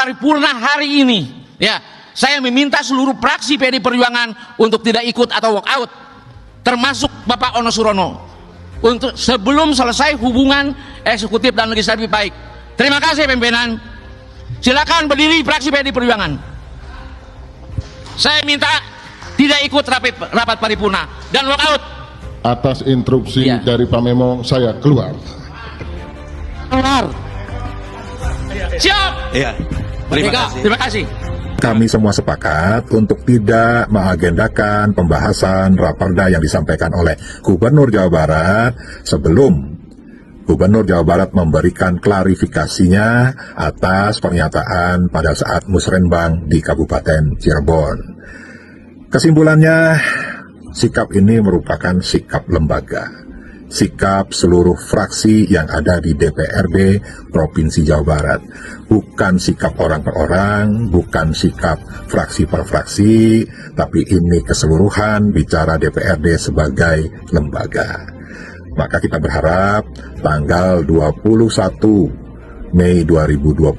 paripurna hari ini, ya, saya meminta seluruh fraksi PDI Perjuangan untuk tidak ikut atau walk out, termasuk Bapak Ono Surono, untuk sebelum selesai hubungan eksekutif dan legislatif baik. Terima kasih pimpinan. Silakan berdiri fraksi PDI Perjuangan. Saya minta tidak ikut rapat paripurna dan walk out. Atas instruksi dari Pak Memo, saya keluar. Keluar. Siap. Iya. Terima kasih. Kami semua sepakat untuk tidak mengagendakan pembahasan raperda yang disampaikan oleh Gubernur Jawa Barat sebelum Gubernur Jawa Barat memberikan klarifikasinya atas pernyataan pada saat musrenbang di Kabupaten Cirebon. Kesimpulannya, sikap ini merupakan sikap lembaga, sikap seluruh fraksi yang ada di DPRD Provinsi Jawa Barat. Bukan sikap orang per orang, bukan sikap fraksi per fraksi, tapi ini keseluruhan bicara DPRD sebagai lembaga. Maka kita berharap tanggal 21 Mei 2025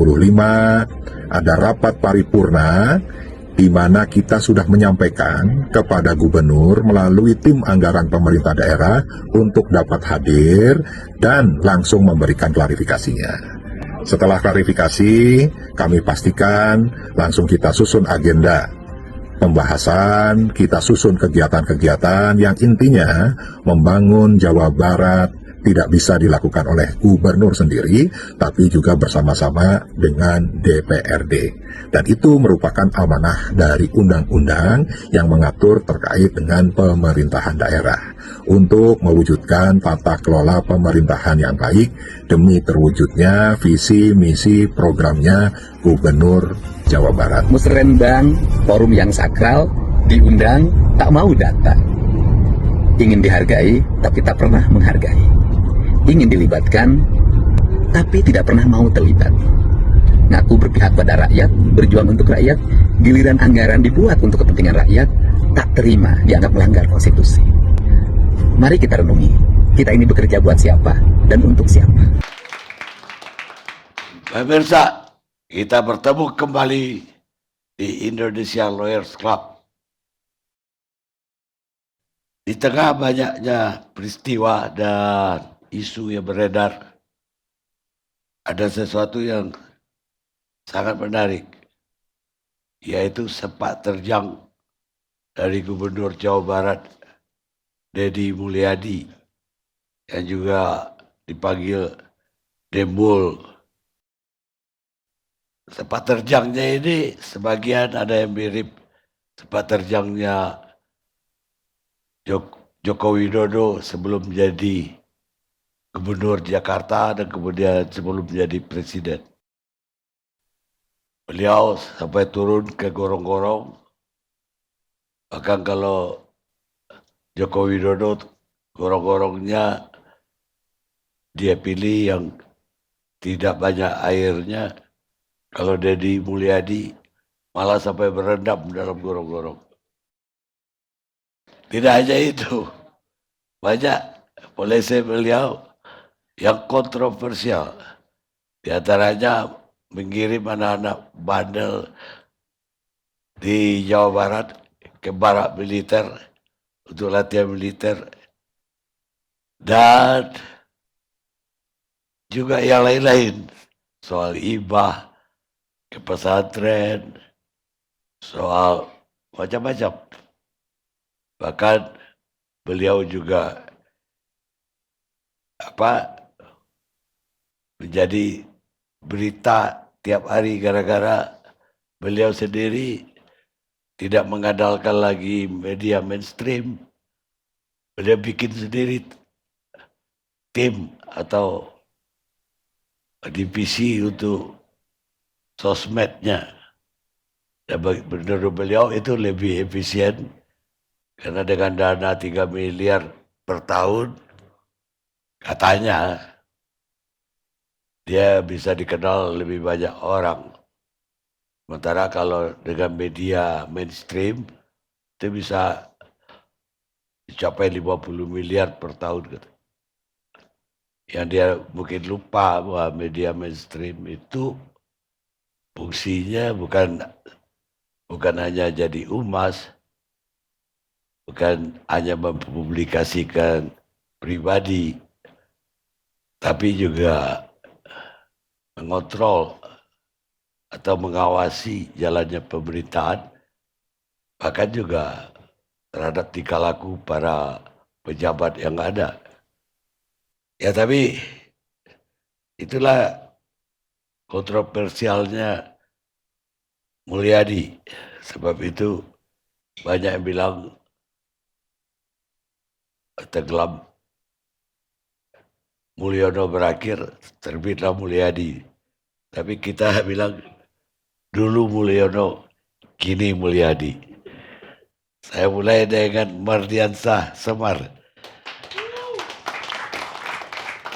ada rapat paripurna di mana kita sudah menyampaikan kepada gubernur melalui tim anggaran pemerintah daerah untuk dapat hadir dan langsung memberikan klarifikasinya. Setelah klarifikasi, kami pastikan langsung kita susun agenda pembahasan, kita susun kegiatan-kegiatan yang intinya membangun Jawa Barat tidak bisa dilakukan oleh gubernur sendiri, tapi juga bersama-sama dengan DPRD. Dan itu merupakan amanah dari undang-undang yang mengatur terkait dengan pemerintahan daerah untuk mewujudkan tata kelola pemerintahan yang baik demi terwujudnya visi misi programnya Gubernur Jawa Barat. Musrenbang, forum yang sakral, diundang, tak mau datang. Ingin dihargai, tapi tak pernah menghargai. Ingin dilibatkan, tapi tidak pernah mau terlibat. Ngaku berpihak pada rakyat, berjuang untuk rakyat, giliran anggaran dibuat untuk kepentingan rakyat, tak terima, dianggap melanggar konstitusi. Mari kita renungi, kita ini bekerja buat siapa dan untuk siapa. Pemirsa, kita bertemu kembali di Indonesia Lawyers Club. Di tengah banyaknya peristiwa dan isu yang beredar, ada sesuatu yang sangat menarik, yaitu sepak terjang dari Gubernur Jawa Barat Deddy Mulyadi yang juga dipanggil Dembul. Sepak terjangnya ini sebagian ada yang mirip sepak terjangnya Joko Widodo sebelum jadi Gubernur Jakarta dan kemudian sebelum menjadi presiden. Beliau sampai turun ke gorong-gorong. Bahkan kalau Joko Widodo gorong-gorongnya dia pilih yang tidak banyak airnya. Kalau Deddy Mulyadi malah sampai berendam dalam gorong-gorong. Tidak hanya itu, banyak polisi beliau yang kontroversial. Di antaranya mengirim anak-anak bandel di Jawa Barat ke barak militer untuk latihan militer. Dan juga yang lain-lain, soal hibah ke pesantren, soal macam-macam. Bahkan beliau juga menjadi berita tiap hari gara-gara beliau sendiri tidak mengandalkan lagi media mainstream. Beliau bikin sendiri tim atau divisi untuk sosmednya. Dan menurut beliau itu lebih efisien karena dengan dana 3 miliar per tahun katanya dia bisa dikenal lebih banyak orang. Sementara kalau dengan media mainstream itu bisa dicapai 50 miliar per tahun gitu. Yang dia mungkin lupa bahwa media mainstream itu fungsinya bukan hanya jadi humas, bukan hanya mempublikasikan pribadi, tapi juga mengontrol atau mengawasi jalannya pemerintahan, bahkan juga terhadap tingkah laku para pejabat yang ada. Ya tapi itulah kontroversialnya Mulyadi. Sebab itu banyak yang bilang tenggelam Mulyono berakhir, terbitlah Mulyadi. Tapi kita bilang dulu Mulyono, kini Mulyadi. Saya mulai dengan Mardiansah Semar,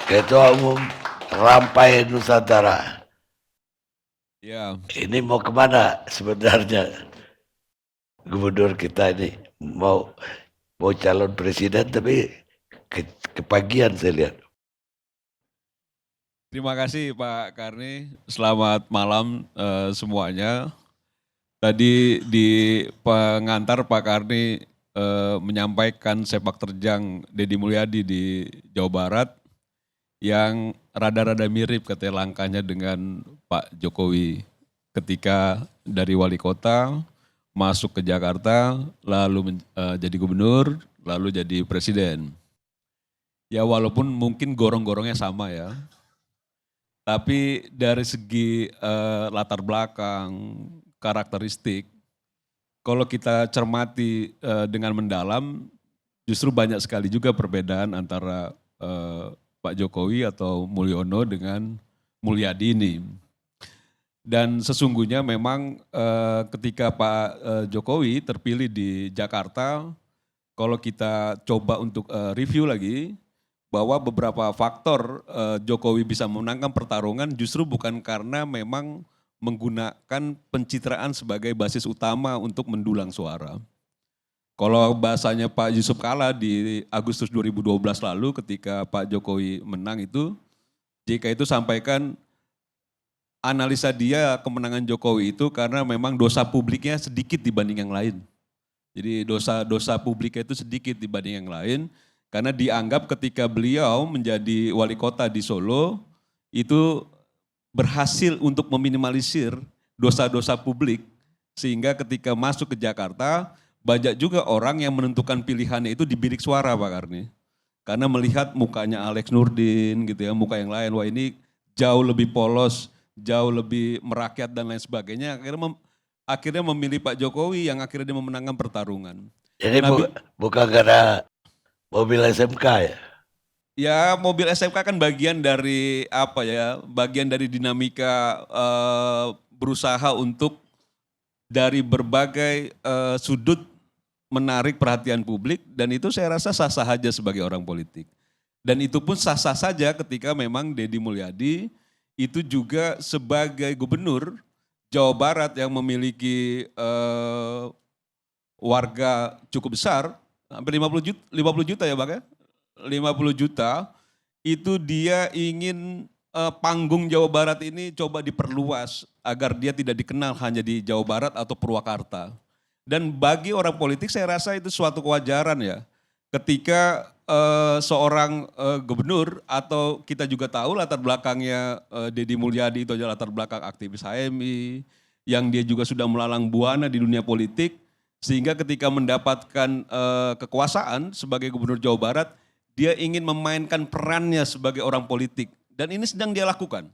Ketua Umum Rampai Nusantara. Ya, Ini mau kemana sebenarnya gubernur kita ini? Mau calon presiden tapi kepagian saya lihat. terima kasih Pak Karni. Selamat malam semuanya. Tadi di pengantar Pak Karni menyampaikan sepak terjang Deddy Mulyadi di Jawa Barat yang rada-rada mirip katanya langkahnya dengan Pak Jokowi ketika dari wali kota masuk ke Jakarta, lalu jadi gubernur, lalu jadi presiden. Ya walaupun mungkin gorong-gorongnya sama ya, tapi dari segi latar belakang, karakteristik, kalau kita cermati dengan mendalam, justru banyak sekali juga perbedaan antara Pak Jokowi atau Mulyono dengan Mulyadi ini. Dan sesungguhnya memang ketika Pak Jokowi terpilih di Jakarta, kalau kita coba untuk review lagi, bahwa beberapa faktor Jokowi bisa memenangkan pertarungan justru bukan karena memang menggunakan pencitraan sebagai basis utama untuk mendulang suara. Kalau bahasanya Pak Yusuf Kalla di Agustus 2012 lalu ketika Pak Jokowi menang itu, JK itu sampaikan analisa dia kemenangan Jokowi itu karena memang dosa publiknya sedikit dibanding yang lain. Jadi dosa publiknya itu sedikit dibanding yang lain karena dianggap ketika beliau menjadi wali kota di Solo itu berhasil untuk meminimalisir dosa-dosa publik sehingga ketika masuk ke Jakarta banyak juga orang yang menentukan pilihannya itu di bilik suara Pak Karni. Karena melihat mukanya Alex Nurdin gitu ya, muka yang lain, wah ini jauh lebih polos, jauh lebih merakyat dan lain sebagainya. Akhirnya memilih Pak Jokowi yang akhirnya dia memenangkan pertarungan. Jadi bukan karena mobil SMK ya? Ya mobil SMK kan bagian dari apa ya, bagian dari dinamika berusaha untuk dari berbagai sudut menarik perhatian publik dan itu saya rasa sah-sah saja sebagai orang politik. Dan itu pun sah-sah saja ketika memang Deddy Mulyadi itu juga sebagai gubernur Jawa Barat yang memiliki warga cukup besar, hampir 50 juta ya Bang ya, 50 juta, itu dia ingin panggung Jawa Barat ini coba diperluas agar dia tidak dikenal hanya di Jawa Barat atau Purwakarta. Dan bagi orang politik saya rasa itu suatu kewajaran ya. Ketika seorang gubernur atau kita juga tahu latar belakangnya Deddy Mulyadi itu adalah latar belakang aktivis HMI, yang dia juga sudah melalang buana di dunia politik, sehingga ketika mendapatkan kekuasaan sebagai gubernur Jawa Barat, dia ingin memainkan perannya sebagai orang politik. Dan ini sedang dia lakukan.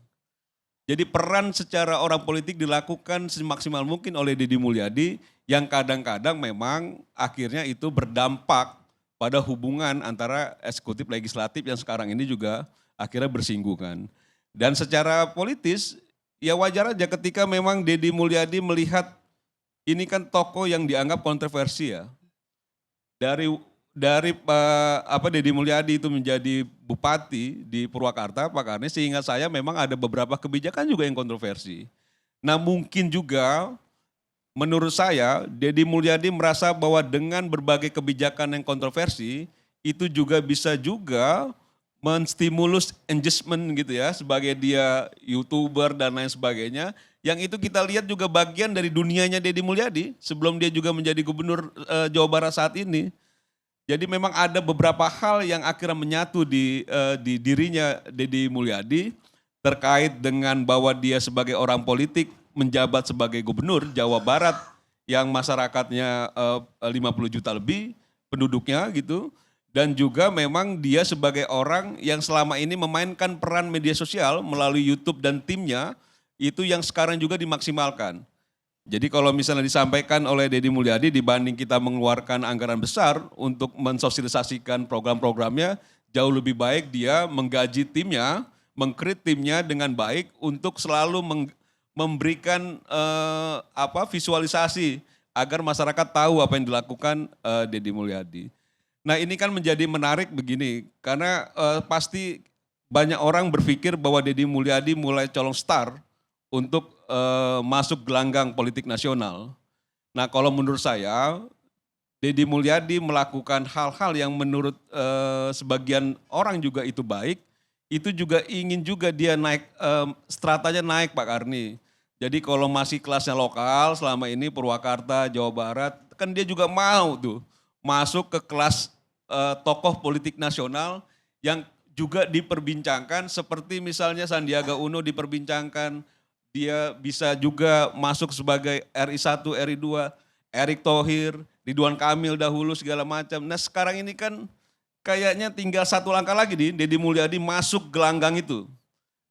Jadi peran secara orang politik dilakukan semaksimal mungkin oleh Deddy Mulyadi yang kadang-kadang memang akhirnya itu berdampak pada hubungan antara eksekutif legislatif yang sekarang ini juga akhirnya bersinggungan. Dan secara politis ya wajar aja ketika memang Deddy Mulyadi melihat ini kan tokoh yang dianggap kontroversi ya. Dari Deddy Mulyadi itu menjadi bupati di Purwakarta, Pak Karni, seingat saya memang ada beberapa kebijakan juga yang kontroversi. Nah mungkin juga menurut saya Deddy Mulyadi merasa bahwa dengan berbagai kebijakan yang kontroversi itu juga bisa juga menstimulus engagement gitu ya sebagai dia YouTuber dan lain sebagainya Yang itu kita lihat juga bagian dari dunianya Deddy Mulyadi sebelum dia juga menjadi gubernur Jawa Barat saat ini. Jadi memang ada beberapa hal yang akhirnya menyatu di dirinya Deddy Mulyadi terkait dengan bahwa dia sebagai orang politik menjabat sebagai gubernur Jawa Barat yang masyarakatnya 50 juta lebih penduduknya gitu. Dan juga memang dia sebagai orang yang selama ini memainkan peran media sosial melalui YouTube dan timnya, itu yang sekarang juga dimaksimalkan. Jadi kalau misalnya disampaikan oleh Deddy Mulyadi dibanding kita mengeluarkan anggaran besar untuk mensosialisasikan program-programnya, jauh lebih baik dia menggaji timnya, mengkrit timnya dengan baik untuk selalu memberikan visualisasi agar masyarakat tahu apa yang dilakukan Deddy Mulyadi. Nah ini kan menjadi menarik begini, karena pasti banyak orang berpikir bahwa Deddy Mulyadi mulai colong star untuk masuk gelanggang politik nasional. Nah kalau menurut saya, Deddy Mulyadi melakukan hal-hal yang menurut sebagian orang juga itu baik, itu juga ingin juga dia naik, stratanya naik Pak Karni. Jadi kalau masih kelasnya lokal selama ini Purwakarta, Jawa Barat, kan dia juga mau tuh masuk ke kelas tokoh politik nasional yang juga diperbincangkan seperti misalnya Sandiaga Uno diperbincangkan, dia bisa juga masuk sebagai RI1, RI2, Erick Thohir, Ridwan Kamil dahulu segala macam. Nah sekarang ini kan kayaknya tinggal satu langkah lagi nih, Deddy Mulyadi masuk gelanggang itu.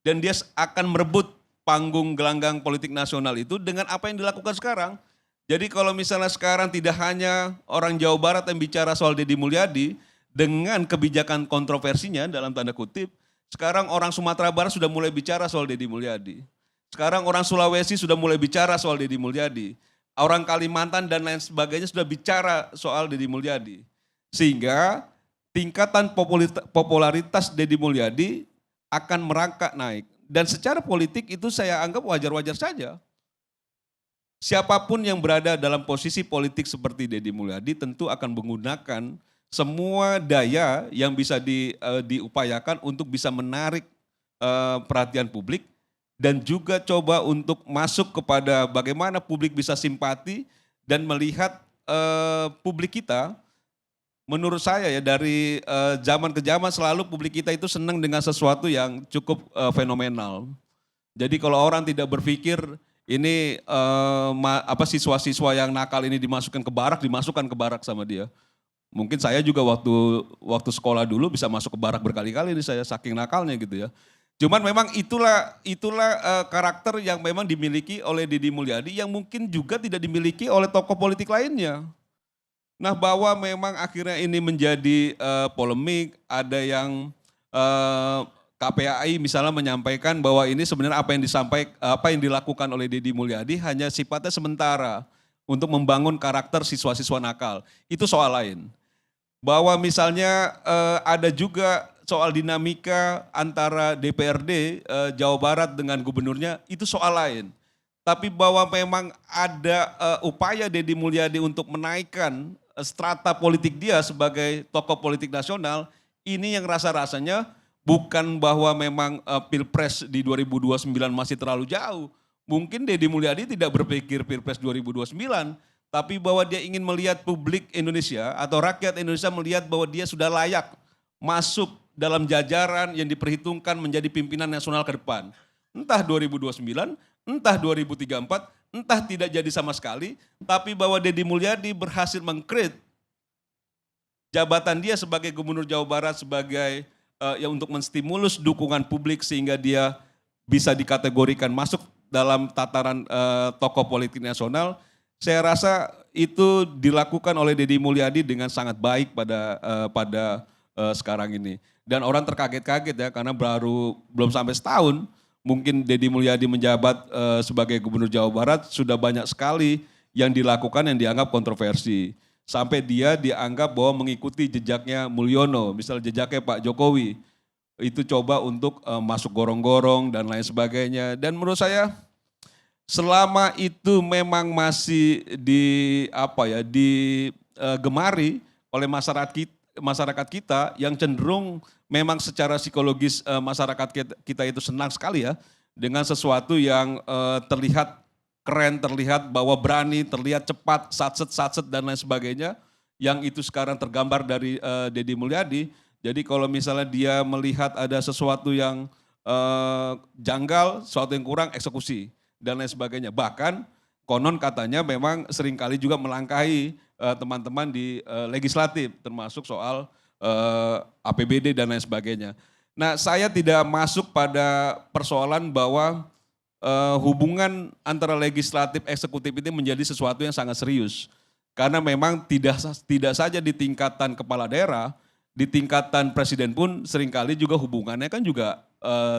Dan dia akan merebut panggung gelanggang politik nasional itu dengan apa yang dilakukan sekarang. Jadi kalau misalnya sekarang tidak hanya orang Jawa Barat yang bicara soal Deddy Mulyadi dengan kebijakan kontroversinya dalam tanda kutip, sekarang orang Sumatera Barat sudah mulai bicara soal Deddy Mulyadi. Sekarang orang Sulawesi sudah mulai bicara soal Deddy Mulyadi. Orang Kalimantan dan lain sebagainya sudah bicara soal Deddy Mulyadi. Sehingga tingkatan popularitas Deddy Mulyadi akan merangkak naik. Dan secara politik itu saya anggap wajar-wajar saja. Siapapun yang berada dalam posisi politik seperti Deddy Mulyadi tentu akan menggunakan semua daya yang bisa diupayakan untuk bisa menarik perhatian publik dan juga coba untuk masuk kepada bagaimana publik bisa simpati dan melihat publik kita. Menurut saya ya dari zaman ke zaman selalu publik kita itu senang dengan sesuatu yang cukup fenomenal. Jadi kalau orang tidak berpikir ini siswa-siswa yang nakal ini dimasukkan ke barak sama dia. Mungkin saya juga waktu sekolah dulu bisa masuk ke barak berkali-kali ini saya saking nakalnya gitu ya. Cuman memang itulah karakter yang memang dimiliki oleh Deddy Mulyadi yang mungkin juga tidak dimiliki oleh tokoh politik lainnya. Nah bahwa memang akhirnya ini menjadi polemik, ada yang KPAI misalnya menyampaikan bahwa ini sebenarnya apa yang dilakukan oleh Deddy Mulyadi hanya sifatnya sementara untuk membangun karakter siswa-siswa nakal. Itu soal lain. Bahwa misalnya ada juga soal dinamika antara DPRD Jawa Barat dengan gubernurnya itu soal lain. Tapi bahwa memang ada upaya Deddy Mulyadi untuk menaikkan strata politik dia sebagai tokoh politik nasional, ini yang rasa-rasanya bukan bahwa memang Pilpres di 2029 masih terlalu jauh. Mungkin Deddy Mulyadi tidak berpikir Pilpres 2029, tapi bahwa dia ingin melihat publik Indonesia atau rakyat Indonesia melihat bahwa dia sudah layak masuk dalam jajaran yang diperhitungkan menjadi pimpinan nasional ke depan. Entah 2029, entah 2034, entah tidak jadi sama sekali, tapi bahwa Deddy Mulyadi berhasil mengkrit jabatan dia sebagai gubernur Jawa Barat sebagai untuk menstimulus dukungan publik sehingga dia bisa dikategorikan masuk dalam tataran tokoh politik nasional. Saya rasa itu dilakukan oleh Deddy Mulyadi dengan sangat baik pada sekarang ini. Dan orang terkaget-kaget ya karena belum sampai setahun mungkin Deddy Mulyadi menjabat sebagai gubernur Jawa Barat sudah banyak sekali yang dilakukan yang dianggap kontroversi. Sampai dia dianggap bahwa mengikuti jejaknya Mulyono, misalnya jejaknya Pak Jokowi. Itu coba untuk masuk gorong-gorong dan lain sebagainya. Dan menurut saya selama itu memang masih digemari oleh masyarakat kita yang cenderung memang secara psikologis masyarakat kita itu senang sekali ya dengan sesuatu yang terlihat keren, terlihat bahwa berani, terlihat cepat, satset dan lain sebagainya, yang itu sekarang tergambar dari Deddy Mulyadi. Jadi kalau misalnya dia melihat ada sesuatu yang janggal, sesuatu yang kurang, eksekusi dan lain sebagainya. Bahkan konon katanya memang seringkali juga melangkahi teman-teman di legislatif, termasuk soal APBD dan lain sebagainya. Nah, saya tidak masuk pada persoalan bahwa hubungan antara legislatif eksekutif ini menjadi sesuatu yang sangat serius. Karena memang tidak saja di tingkatan kepala daerah, di tingkatan presiden pun seringkali juga hubungannya kan juga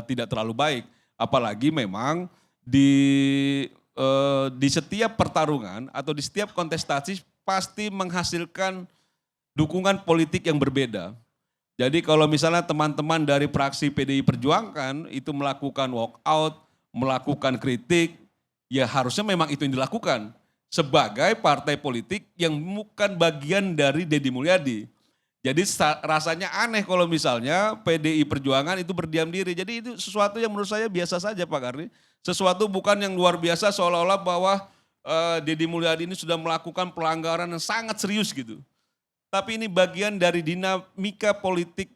tidak terlalu baik. Apalagi memang di setiap pertarungan atau di setiap kontestasi pasti menghasilkan dukungan politik yang berbeda. Jadi kalau misalnya teman-teman dari fraksi PDI Perjuangan itu melakukan walkout, melakukan kritik, ya harusnya memang itu yang dilakukan sebagai partai politik yang bukan bagian dari Deddy Mulyadi. Jadi rasanya aneh kalau misalnya PDI Perjuangan itu berdiam diri. Jadi itu sesuatu yang menurut saya biasa saja Pak Karni. Sesuatu bukan yang luar biasa seolah-olah bahwa Deddy Mulyadi ini sudah melakukan pelanggaran yang sangat serius gitu. Tapi ini bagian dari dinamika politik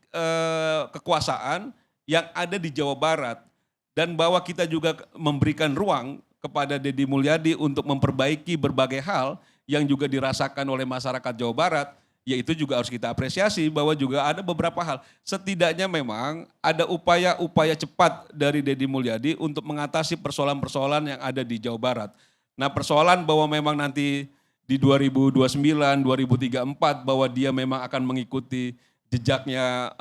kekuasaan yang ada di Jawa Barat. Dan bahwa kita juga memberikan ruang kepada Deddy Mulyadi untuk memperbaiki berbagai hal yang juga dirasakan oleh masyarakat Jawa Barat. Ya itu juga harus kita apresiasi bahwa juga ada beberapa hal. Setidaknya memang ada upaya-upaya cepat dari Deddy Mulyadi untuk mengatasi persoalan-persoalan yang ada di Jawa Barat. Nah persoalan bahwa memang nanti di 2029, 2034 bahwa dia memang akan mengikuti jejaknya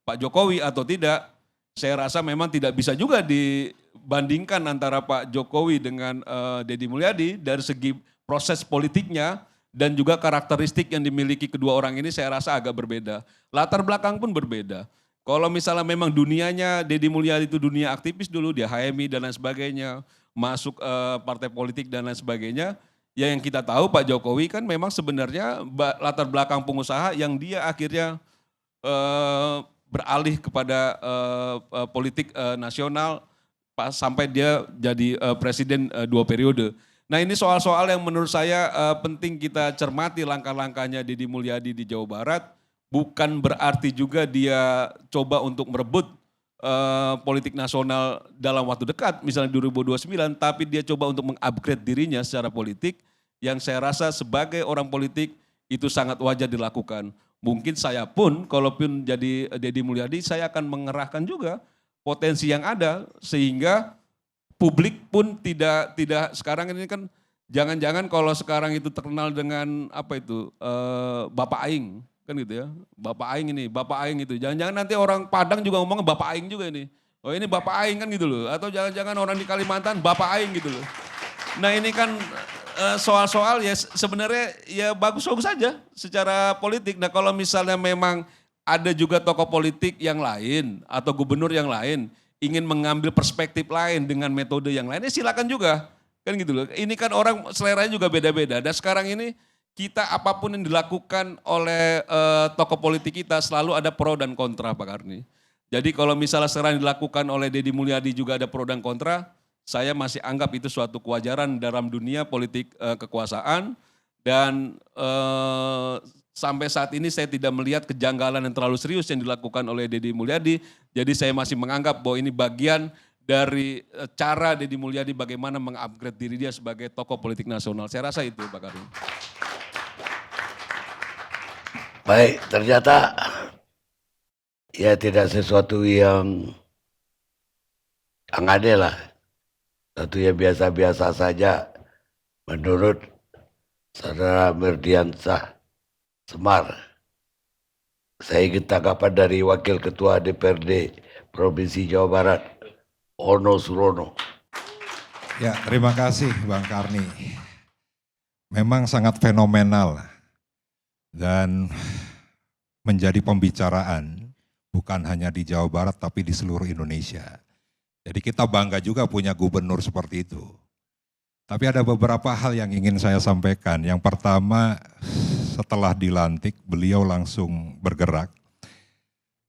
Pak Jokowi atau tidak, saya rasa memang tidak bisa juga dibandingkan antara Pak Jokowi dengan Deddy Mulyadi dari segi proses politiknya dan juga karakteristik yang dimiliki kedua orang ini saya rasa agak berbeda. Latar belakang pun berbeda. Kalau misalnya memang dunianya Deddy Mulyadi itu dunia aktivis dulu, dia HMI dan lain sebagainya, masuk partai politik dan lain sebagainya, ya yang kita tahu Pak Jokowi kan memang sebenarnya latar belakang pengusaha yang dia akhirnya beralih kepada politik nasional sampai dia jadi presiden 2 periode. Nah ini soal-soal yang menurut saya penting kita cermati langkah-langkahnya Deddy Mulyadi di Jawa Barat. Bukan berarti juga dia coba untuk merebut politik nasional dalam waktu dekat, misalnya 2029, tapi dia coba untuk mengupgrade dirinya secara politik yang saya rasa sebagai orang politik itu sangat wajar dilakukan. Mungkin saya pun, kalaupun jadi Deddy Mulyadi, saya akan mengerahkan juga potensi yang ada sehingga publik pun tidak sekarang ini kan jangan-jangan kalau sekarang itu terkenal dengan apa itu Bapak Aing kan gitu ya, Bapak Aing ini, Bapak Aing itu, jangan-jangan nanti orang Padang juga ngomongnya Bapak Aing juga ini, oh ini Bapak Aing kan gitu loh, atau jangan-jangan orang di Kalimantan Bapak Aing gitu loh. Nah ini kan soal-soal ya sebenarnya ya bagus-bagus saja secara politik. Nah kalau misalnya memang ada juga tokoh politik yang lain atau gubernur yang lain ingin mengambil perspektif lain dengan metode yang lain, ya silakan juga. Kan gitu loh. Ini kan orang seleranya juga beda-beda. Dan sekarang ini kita apapun yang dilakukan oleh tokoh politik kita selalu ada pro dan kontra Pak Karni. Jadi kalau misalnya sekarang dilakukan oleh Deddy Mulyadi juga ada pro dan kontra, saya masih anggap itu suatu kewajaran dalam dunia politik kekuasaan. Dan sampai saat ini saya tidak melihat kejanggalan yang terlalu serius yang dilakukan oleh Deddy Mulyadi. Jadi saya masih menganggap bahwa ini bagian dari cara Deddy Mulyadi bagaimana mengupgrade diri dia sebagai tokoh politik nasional. Saya rasa itu Pak Karni. Baik, ternyata ya tidak sesuatu yang aneh lah. Satu yang biasa-biasa saja menurut Saudara Mirdiansah Semar. Saya ingin tanggapan dari Wakil Ketua DPRD Provinsi Jawa Barat, Ono Surono. Ya, terima kasih Bang Karni. Memang sangat fenomenal dan menjadi pembicaraan bukan hanya di Jawa Barat tapi di seluruh Indonesia. Jadi kita bangga juga punya gubernur seperti itu. Tapi ada beberapa hal yang ingin saya sampaikan. Yang pertama, setelah dilantik beliau langsung bergerak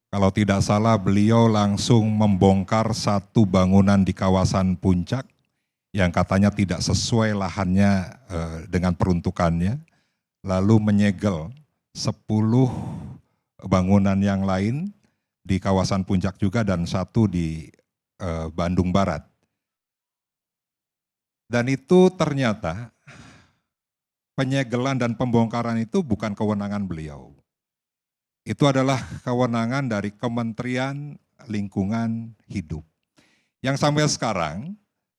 Kalau tidak salah beliau langsung membongkar satu bangunan di kawasan Puncak yang katanya tidak sesuai lahannya dengan peruntukannya, lalu menyegel 10 bangunan yang lain di kawasan Puncak juga dan satu di Bandung Barat. Dan itu ternyata penyegelan dan pembongkaran itu bukan kewenangan beliau. Itu adalah kewenangan dari Kementerian Lingkungan Hidup. Yang sampai sekarang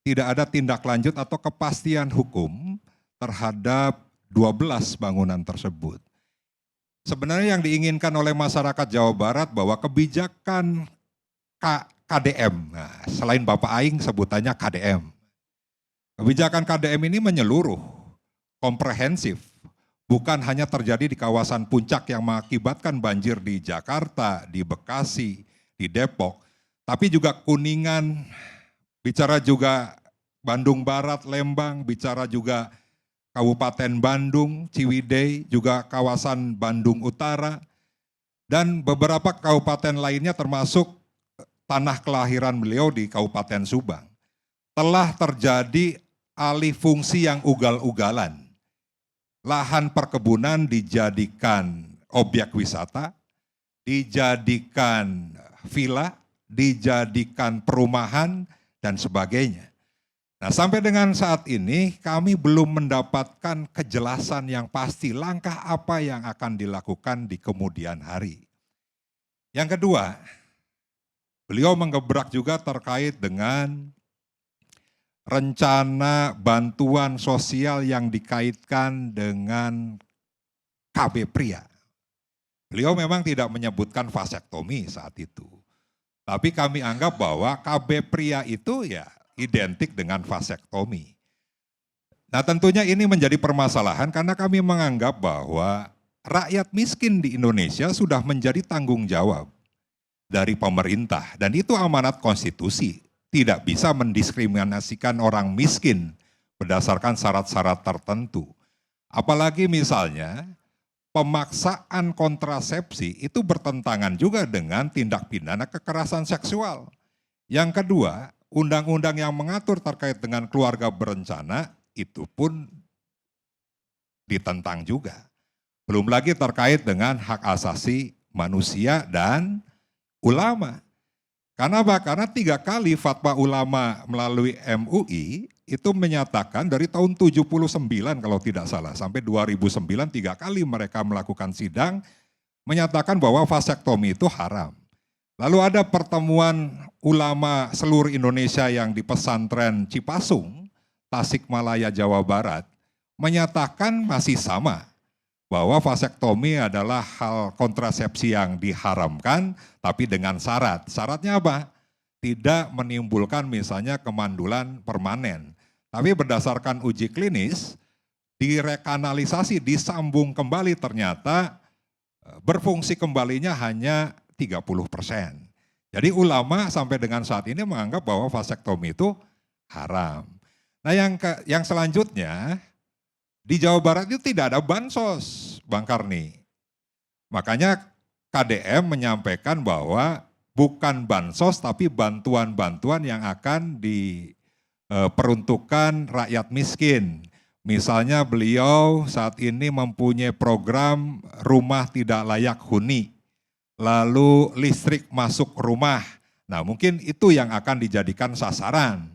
tidak ada tindak lanjut atau kepastian hukum terhadap 12 bangunan tersebut. Sebenarnya yang diinginkan oleh masyarakat Jawa Barat bahwa kebijakan KDM, nah, selain Bapak Aing sebutannya KDM. Kebijakan KDM ini menyeluruh, komprehensif. Bukan hanya terjadi di kawasan Puncak yang mengakibatkan banjir di Jakarta, di Bekasi, di Depok, tapi juga Kuningan, bicara juga Bandung Barat, Lembang, bicara juga Kabupaten Bandung, Ciwidey, juga kawasan Bandung Utara, dan beberapa kabupaten lainnya termasuk tanah kelahiran beliau di Kabupaten Subang. Telah terjadi alih fungsi yang ugal-ugalan. Lahan perkebunan dijadikan objek wisata, dijadikan villa, dijadikan perumahan, dan sebagainya. Nah, sampai dengan saat ini kami belum mendapatkan kejelasan yang pasti langkah apa yang akan dilakukan di kemudian hari. Yang kedua, beliau menggebrak juga terkait dengan rencana bantuan sosial yang dikaitkan dengan KB pria. Beliau memang tidak menyebutkan vasektomi saat itu. Tapi kami anggap bahwa KB pria itu ya identik dengan vasektomi. Nah, tentunya ini menjadi permasalahan karena kami menganggap bahwa rakyat miskin di Indonesia sudah menjadi tanggung jawab dari pemerintah dan itu amanat konstitusi. Tidak bisa mendiskriminasikan orang miskin berdasarkan syarat-syarat tertentu. Apalagi misalnya pemaksaan kontrasepsi itu bertentangan juga dengan tindak pidana kekerasan seksual. Yang kedua, undang-undang yang mengatur terkait dengan keluarga berencana itu pun ditentang juga. Belum lagi terkait dengan hak asasi manusia dan ulama. Karena apa? Karena 3 kali fatwa ulama melalui MUI itu menyatakan dari tahun 79 kalau tidak salah sampai 2009 3 kali mereka melakukan sidang menyatakan bahwa vasektomi itu haram. Lalu ada pertemuan ulama seluruh Indonesia yang di pesantren Cipasung, Tasikmalaya, Jawa Barat menyatakan masih sama. Bahwa vasektomi adalah hal kontrasepsi yang diharamkan, tapi dengan syarat. Syaratnya apa? Tidak menimbulkan misalnya kemandulan permanen. Tapi berdasarkan uji klinis, direkanalisasi, disambung kembali ternyata berfungsi kembalinya hanya 30%. Jadi ulama sampai dengan saat ini menganggap bahwa vasektomi itu haram. Nah yang selanjutnya, di Jawa Barat itu tidak ada bansos, Bang Karni. Makanya KDM menyampaikan bahwa bukan bansos tapi bantuan-bantuan yang akan diperuntukkan rakyat miskin. Misalnya beliau saat ini mempunyai program rumah tidak layak huni, lalu listrik masuk rumah. Nah mungkin itu yang akan dijadikan sasaran.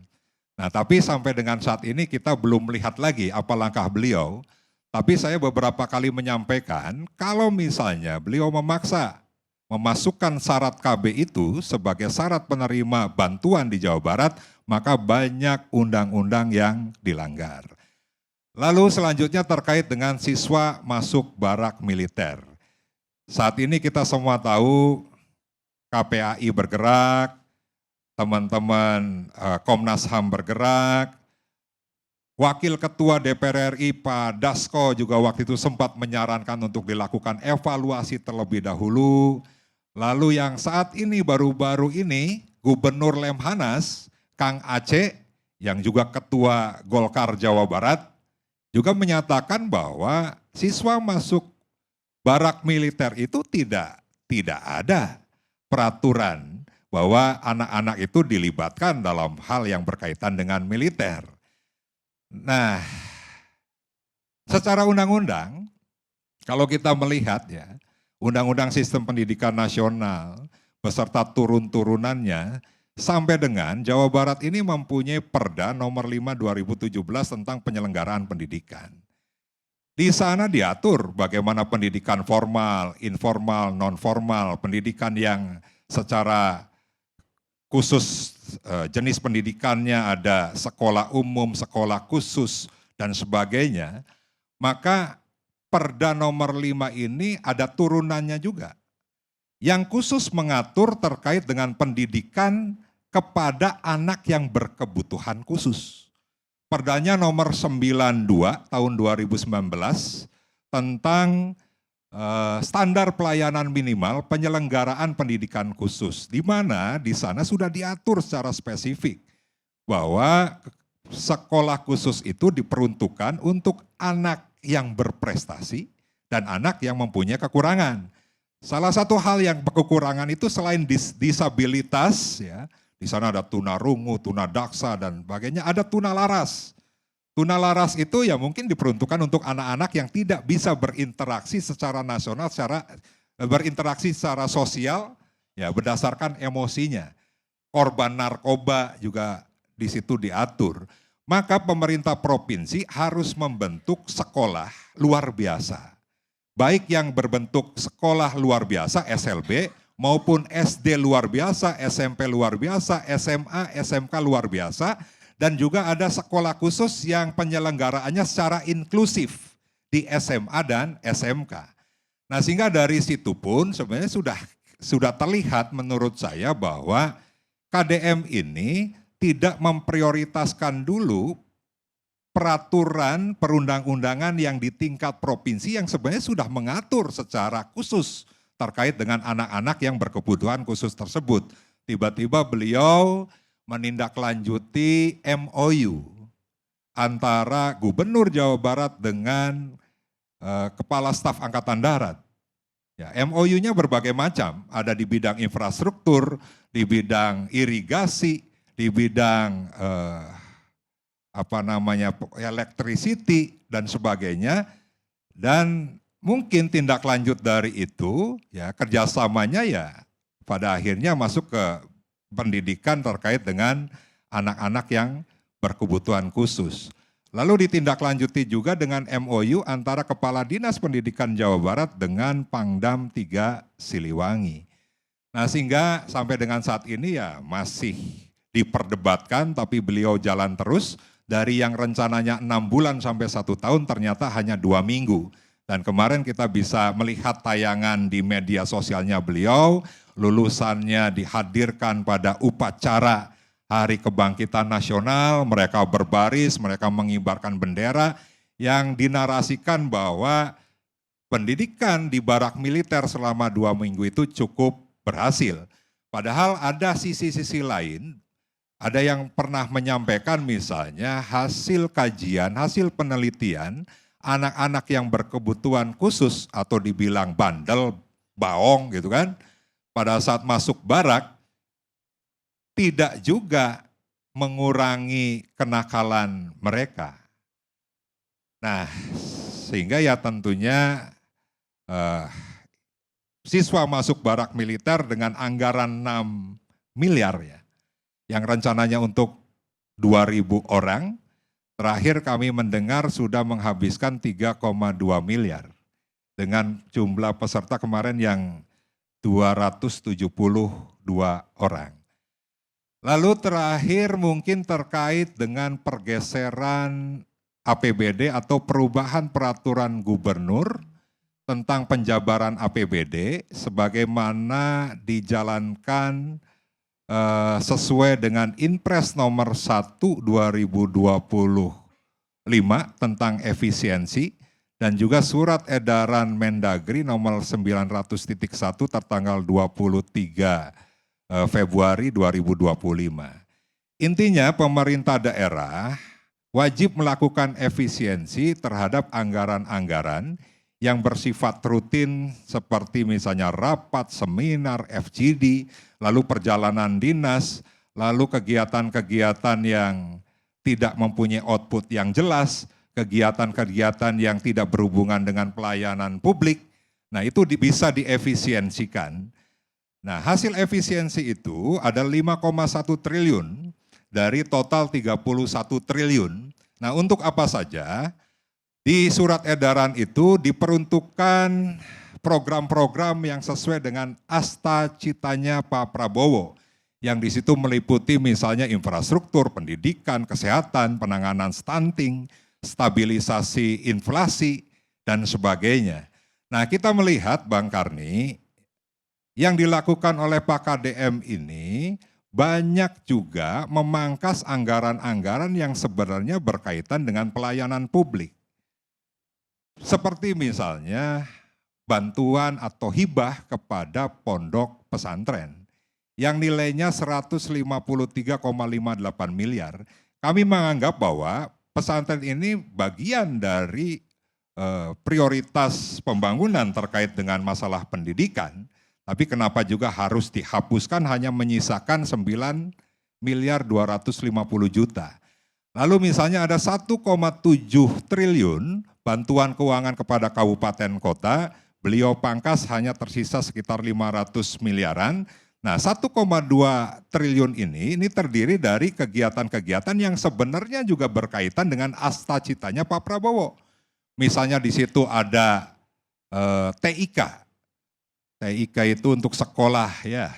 Nah tapi sampai dengan saat ini kita belum melihat lagi apa langkah beliau. Tapi saya beberapa kali menyampaikan kalau misalnya beliau memaksa memasukkan syarat KB itu sebagai syarat penerima bantuan di Jawa Barat, maka banyak undang-undang yang dilanggar. Lalu selanjutnya terkait dengan siswa masuk barak militer. Saat ini kita semua tahu KPAI bergerak, teman-teman Komnas HAM bergerak, Wakil Ketua DPR RI Pak Dasko juga waktu itu sempat menyarankan untuk dilakukan evaluasi terlebih dahulu. Lalu yang saat ini baru-baru ini Gubernur Lemhanas, Kang Aceh, yang juga Ketua Golkar Jawa Barat, juga menyatakan bahwa siswa masuk barak militer itu tidak ada peraturan bahwa anak-anak itu dilibatkan dalam hal yang berkaitan dengan militer. Nah, secara undang-undang, kalau kita melihat ya, Undang-Undang Sistem Pendidikan Nasional beserta turun-turunannya, sampai dengan Jawa Barat ini mempunyai Perda nomor 5 2017 tentang penyelenggaraan pendidikan. Di sana diatur bagaimana pendidikan formal, informal, non-formal, pendidikan yang secara khusus jenis pendidikannya ada sekolah umum, sekolah khusus, dan sebagainya. Maka Perda nomor 5 ini ada turunannya juga, yang khusus mengatur terkait dengan pendidikan kepada anak yang berkebutuhan khusus. Perdanya nomor 92 tahun 2019 tentang standar pelayanan minimal penyelenggaraan pendidikan khusus, di mana di sana sudah diatur secara spesifik bahwa sekolah khusus itu diperuntukkan untuk anak yang berprestasi dan anak yang mempunyai kekurangan. Salah satu hal yang kekurangan itu selain disabilitas, ya, di sana ada tunarungu, tunadaksa dan sebagainya, ada tunalaras. Tunalaras itu ya mungkin diperuntukkan untuk anak-anak yang tidak bisa berinteraksi secara nasional, berinteraksi secara sosial, ya berdasarkan emosinya. Korban narkoba juga di situ diatur. Maka pemerintah provinsi harus membentuk sekolah luar biasa. Baik yang berbentuk sekolah luar biasa, SLB, maupun SD luar biasa, SMP luar biasa, SMA, SMK luar biasa, dan juga ada sekolah khusus yang penyelenggaraannya secara inklusif di SMA dan SMK. Nah, sehingga dari situ pun sebenarnya sudah terlihat menurut saya bahwa KDM ini tidak memprioritaskan dulu peraturan perundang-undangan yang di tingkat provinsi yang sebenarnya sudah mengatur secara khusus terkait dengan anak-anak yang berkebutuhan khusus tersebut. Tiba-tiba beliau menindaklanjuti MOU antara Gubernur Jawa Barat dengan Kepala Staf Angkatan Darat. Ya, MOU-nya berbagai macam, ada di bidang infrastruktur, di bidang irigasi, di bidang electricity dan sebagainya, dan mungkin tindak lanjut dari itu, ya kerjasamanya ya pada akhirnya masuk ke pendidikan terkait dengan anak-anak yang berkebutuhan khusus. Lalu ditindaklanjuti juga dengan MOU antara Kepala Dinas Pendidikan Jawa Barat dengan Pangdam 3 Siliwangi. Nah, sehingga sampai dengan saat ini ya masih diperdebatkan, tapi beliau jalan terus dari yang rencananya 6 bulan sampai 1 tahun ternyata hanya 2 minggu. Dan kemarin kita bisa melihat tayangan di media sosialnya beliau, lulusannya dihadirkan pada upacara Hari Kebangkitan Nasional, mereka berbaris, mereka mengibarkan bendera yang dinarasikan bahwa pendidikan di barak militer selama 2 minggu itu cukup berhasil. Padahal ada sisi-sisi lain, ada yang pernah menyampaikan misalnya hasil kajian, hasil penelitian, anak-anak yang berkebutuhan khusus atau dibilang bandel, baong gitu kan, pada saat masuk barak, tidak juga mengurangi kenakalan mereka. Nah, sehingga ya tentunya siswa masuk barak militer dengan anggaran 6 miliar ya, yang rencananya untuk 2.000 orang, terakhir kami mendengar sudah menghabiskan 3,2 miliar. Dengan jumlah peserta kemarin yang 272 orang. Lalu terakhir mungkin terkait dengan pergeseran APBD atau perubahan peraturan gubernur tentang penjabaran APBD sebagaimana dijalankan sesuai dengan Inpres nomor 1 2025 tentang efisiensi dan juga surat edaran Mendagri nomor 900.1 tertanggal 23 Februari 2025. Intinya pemerintah daerah wajib melakukan efisiensi terhadap anggaran-anggaran yang bersifat rutin seperti misalnya rapat, seminar, FGD, lalu perjalanan dinas, lalu kegiatan-kegiatan yang tidak mempunyai output yang jelas, kegiatan-kegiatan yang tidak berhubungan dengan pelayanan publik. Nah, itu bisa diefisiensikan. Nah, hasil efisiensi itu ada 5,1 triliun dari total 31 triliun. Nah, untuk apa saja? Di surat edaran itu diperuntukkan program-program yang sesuai dengan asta citanya Pak Prabowo. Yang di situ meliputi misalnya infrastruktur, pendidikan, kesehatan, penanganan stunting, stabilisasi inflasi, dan sebagainya. Nah, kita melihat Bang Karni, yang dilakukan oleh Pak KDM ini banyak juga memangkas anggaran-anggaran yang sebenarnya berkaitan dengan pelayanan publik. Seperti misalnya bantuan atau hibah kepada pondok pesantren yang nilainya 153,58 miliar. Kami menganggap bahwa pesantren ini bagian dari prioritas pembangunan terkait dengan masalah pendidikan, tapi kenapa juga harus dihapuskan hanya menyisakan 9 miliar 250 juta. Lalu misalnya ada 1,7 triliun bantuan keuangan kepada kabupaten kota, beliau pangkas hanya tersisa sekitar 500 miliaran. Nah, 1,2 triliun ini terdiri dari kegiatan-kegiatan yang sebenarnya juga berkaitan dengan asta citanya Pak Prabowo. Misalnya di situ ada TIK. TIK itu untuk sekolah ya,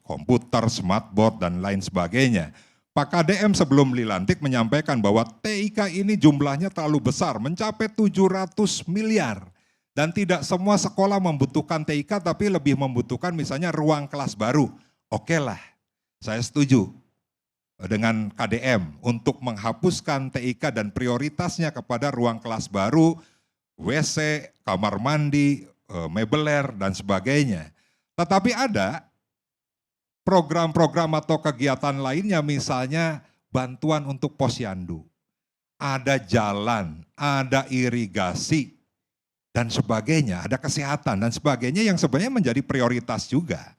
komputer, smartboard dan lain sebagainya. Pak KDM sebelum dilantik menyampaikan bahwa TIK ini jumlahnya terlalu besar, mencapai 700 miliar. Dan tidak semua sekolah membutuhkan TIK, tapi lebih membutuhkan misalnya ruang kelas baru. Oke lah, saya setuju dengan KDM untuk menghapuskan TIK dan prioritasnya kepada ruang kelas baru, WC, kamar mandi, mebeler, dan sebagainya. Tetapi ada program-program atau kegiatan lainnya, misalnya bantuan untuk posyandu. Ada jalan, ada irigasi, dan sebagainya, ada kesehatan dan sebagainya yang sebenarnya menjadi prioritas juga.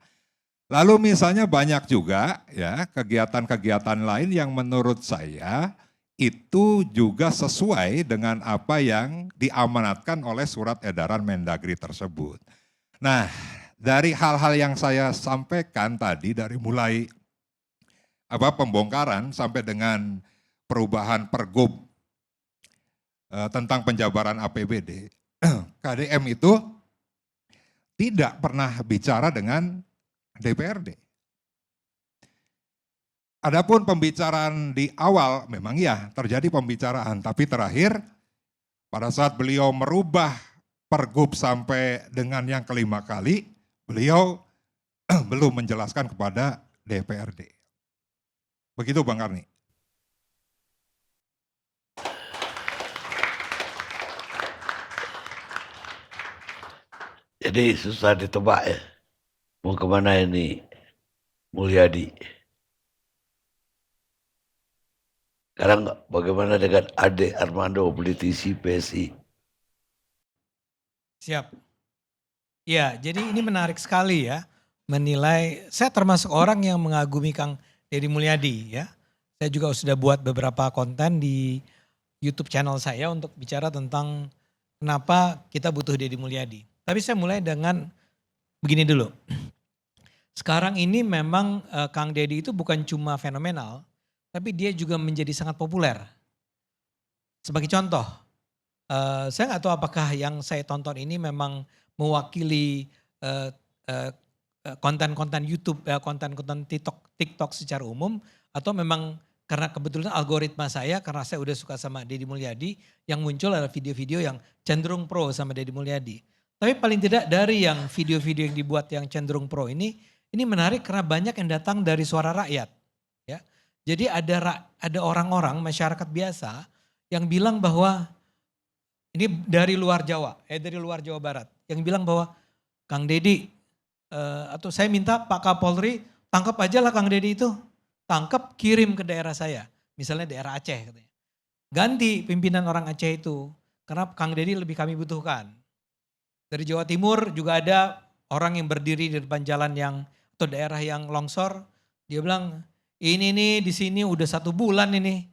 Lalu misalnya banyak juga ya kegiatan-kegiatan lain yang menurut saya itu juga sesuai dengan apa yang diamanatkan oleh surat edaran Mendagri tersebut. Nah, dari hal-hal yang saya sampaikan tadi dari mulai pembongkaran sampai dengan perubahan pergub tentang penjabaran APBD, KDM itu tidak pernah bicara dengan DPRD. Adapun pembicaraan di awal memang ya terjadi pembicaraan, tapi terakhir pada saat beliau merubah pergub sampai dengan yang kelima kali, beliau belum menjelaskan kepada DPRD. Begitu Bang Karni. Jadi susah ditebak ya. Mau kemana ini Mulyadi? Sekarang bagaimana dengan Ade Armando, politisi PSI? Siap. Ya, jadi ini menarik sekali ya. Menilai, saya termasuk orang yang mengagumi Kang Deddy Mulyadi ya. Saya juga sudah buat beberapa konten di YouTube channel saya untuk bicara tentang kenapa kita butuh Deddy Mulyadi. Tapi saya mulai dengan begini dulu. Sekarang ini memang Kang Deddy itu bukan cuma fenomenal, tapi dia juga menjadi sangat populer. Sebagai contoh, saya nggak tahu apakah yang saya tonton ini memang mewakili konten-konten YouTube, konten-konten TikTok secara umum, atau memang karena kebetulan algoritma saya, karena saya udah suka sama Deddy Mulyadi, yang muncul adalah video-video yang cenderung pro sama Deddy Mulyadi. Tapi paling tidak dari yang video-video yang dibuat yang cenderung pro ini menarik karena banyak yang datang dari suara rakyat. Ya. Jadi ada orang-orang masyarakat biasa yang bilang bahwa ini dari luar Jawa, dari luar Jawa Barat, yang bilang bahwa Kang Deddy atau saya minta Pak Kapolri tangkap aja lah Kang Deddy itu, tangkap kirim ke daerah saya, misalnya daerah Aceh katanya. Ganti pimpinan orang Aceh itu, karena Kang Deddy lebih kami butuhkan. Dari Jawa Timur juga ada orang yang berdiri di depan jalan yang atau daerah yang longsor. Dia bilang, ini nih di sini udah 1 bulan ini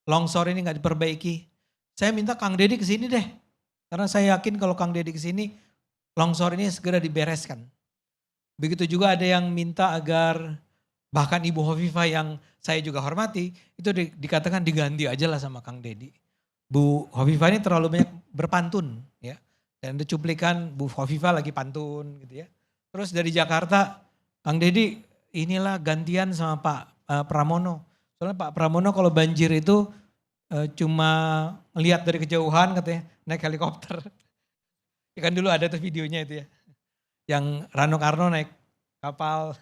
longsor ini nggak diperbaiki. Saya minta Kang Deddy ke sini deh. Karena saya yakin kalau Kang Deddy ke sini longsor ini segera dibereskan. Begitu juga ada yang minta agar bahkan Ibu Hovifah yang saya juga hormati, itu dikatakan diganti aja lah sama Kang Deddy. Bu Hovifah ini terlalu banyak berpantun ya. Dan ada cuplikan Bu Hovifah lagi pantun gitu ya. Terus dari Jakarta, Kang Deddy inilah gantian sama Pak Pramono. Soalnya Pak Pramono kalau banjir itu cuma lihat dari kejauhan katanya, naik helikopter. Ya kan dulu ada tuh videonya itu ya. Yang Rano Karno naik kapal.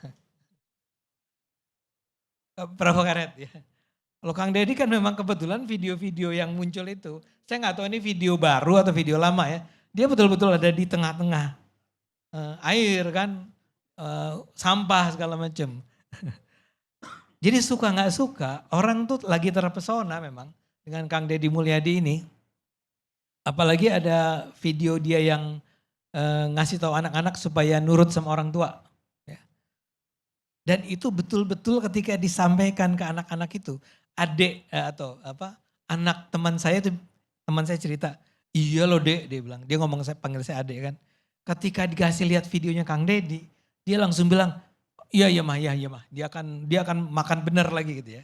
Perahu karet ya. Kalau Kang Deddy kan memang kebetulan video-video yang muncul itu, saya nggak tahu ini video baru atau video lama ya. Dia betul-betul ada di tengah-tengah air kan, sampah segala macam. Jadi suka nggak suka, orang tuh lagi terpesona memang dengan Kang Deddy Mulyadi ini. Apalagi ada video dia yang ngasih tahu anak-anak supaya nurut sama orang tua. Dan itu betul-betul ketika disampaikan ke anak-anak itu, adik atau anak teman saya cerita, iya loh Dek, dia bilang, dia ngomong panggil saya adik kan. Ketika dikasih lihat videonya Kang Deddy, dia langsung bilang, iya mah, dia akan makan bener lagi gitu ya.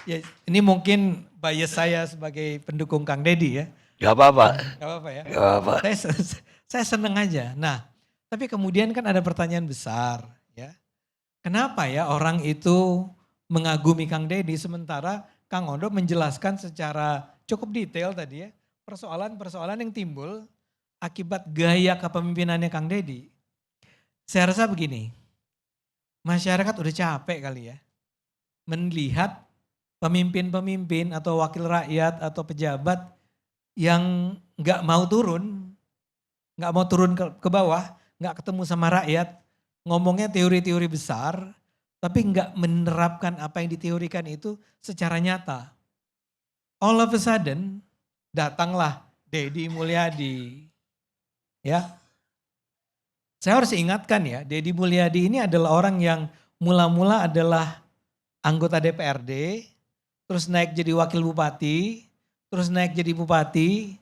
Ya ini mungkin bias saya sebagai pendukung Kang Deddy ya. Gak apa-apa. Gak apa-apa ya. Gak apa-apa. Saya seneng aja. Nah, tapi kemudian kan ada pertanyaan besar ya. Kenapa ya orang itu mengagumi Kang Deddy sementara Kang Odo menjelaskan secara cukup detail tadi ya. Persoalan-persoalan yang timbul akibat gaya kepemimpinannya Kang Deddy. Saya rasa begini, masyarakat udah capek kali ya. Melihat pemimpin-pemimpin atau wakil rakyat atau pejabat yang gak mau turun ke bawah, gak ketemu sama rakyat, ngomongnya teori-teori besar, tapi gak menerapkan apa yang diteorikan itu secara nyata. All of a sudden, datanglah Deddy Mulyadi. Ya, saya harus ingatkan ya, Deddy Mulyadi ini adalah orang yang mula-mula adalah anggota DPRD, terus naik jadi wakil bupati, terus naik jadi bupati,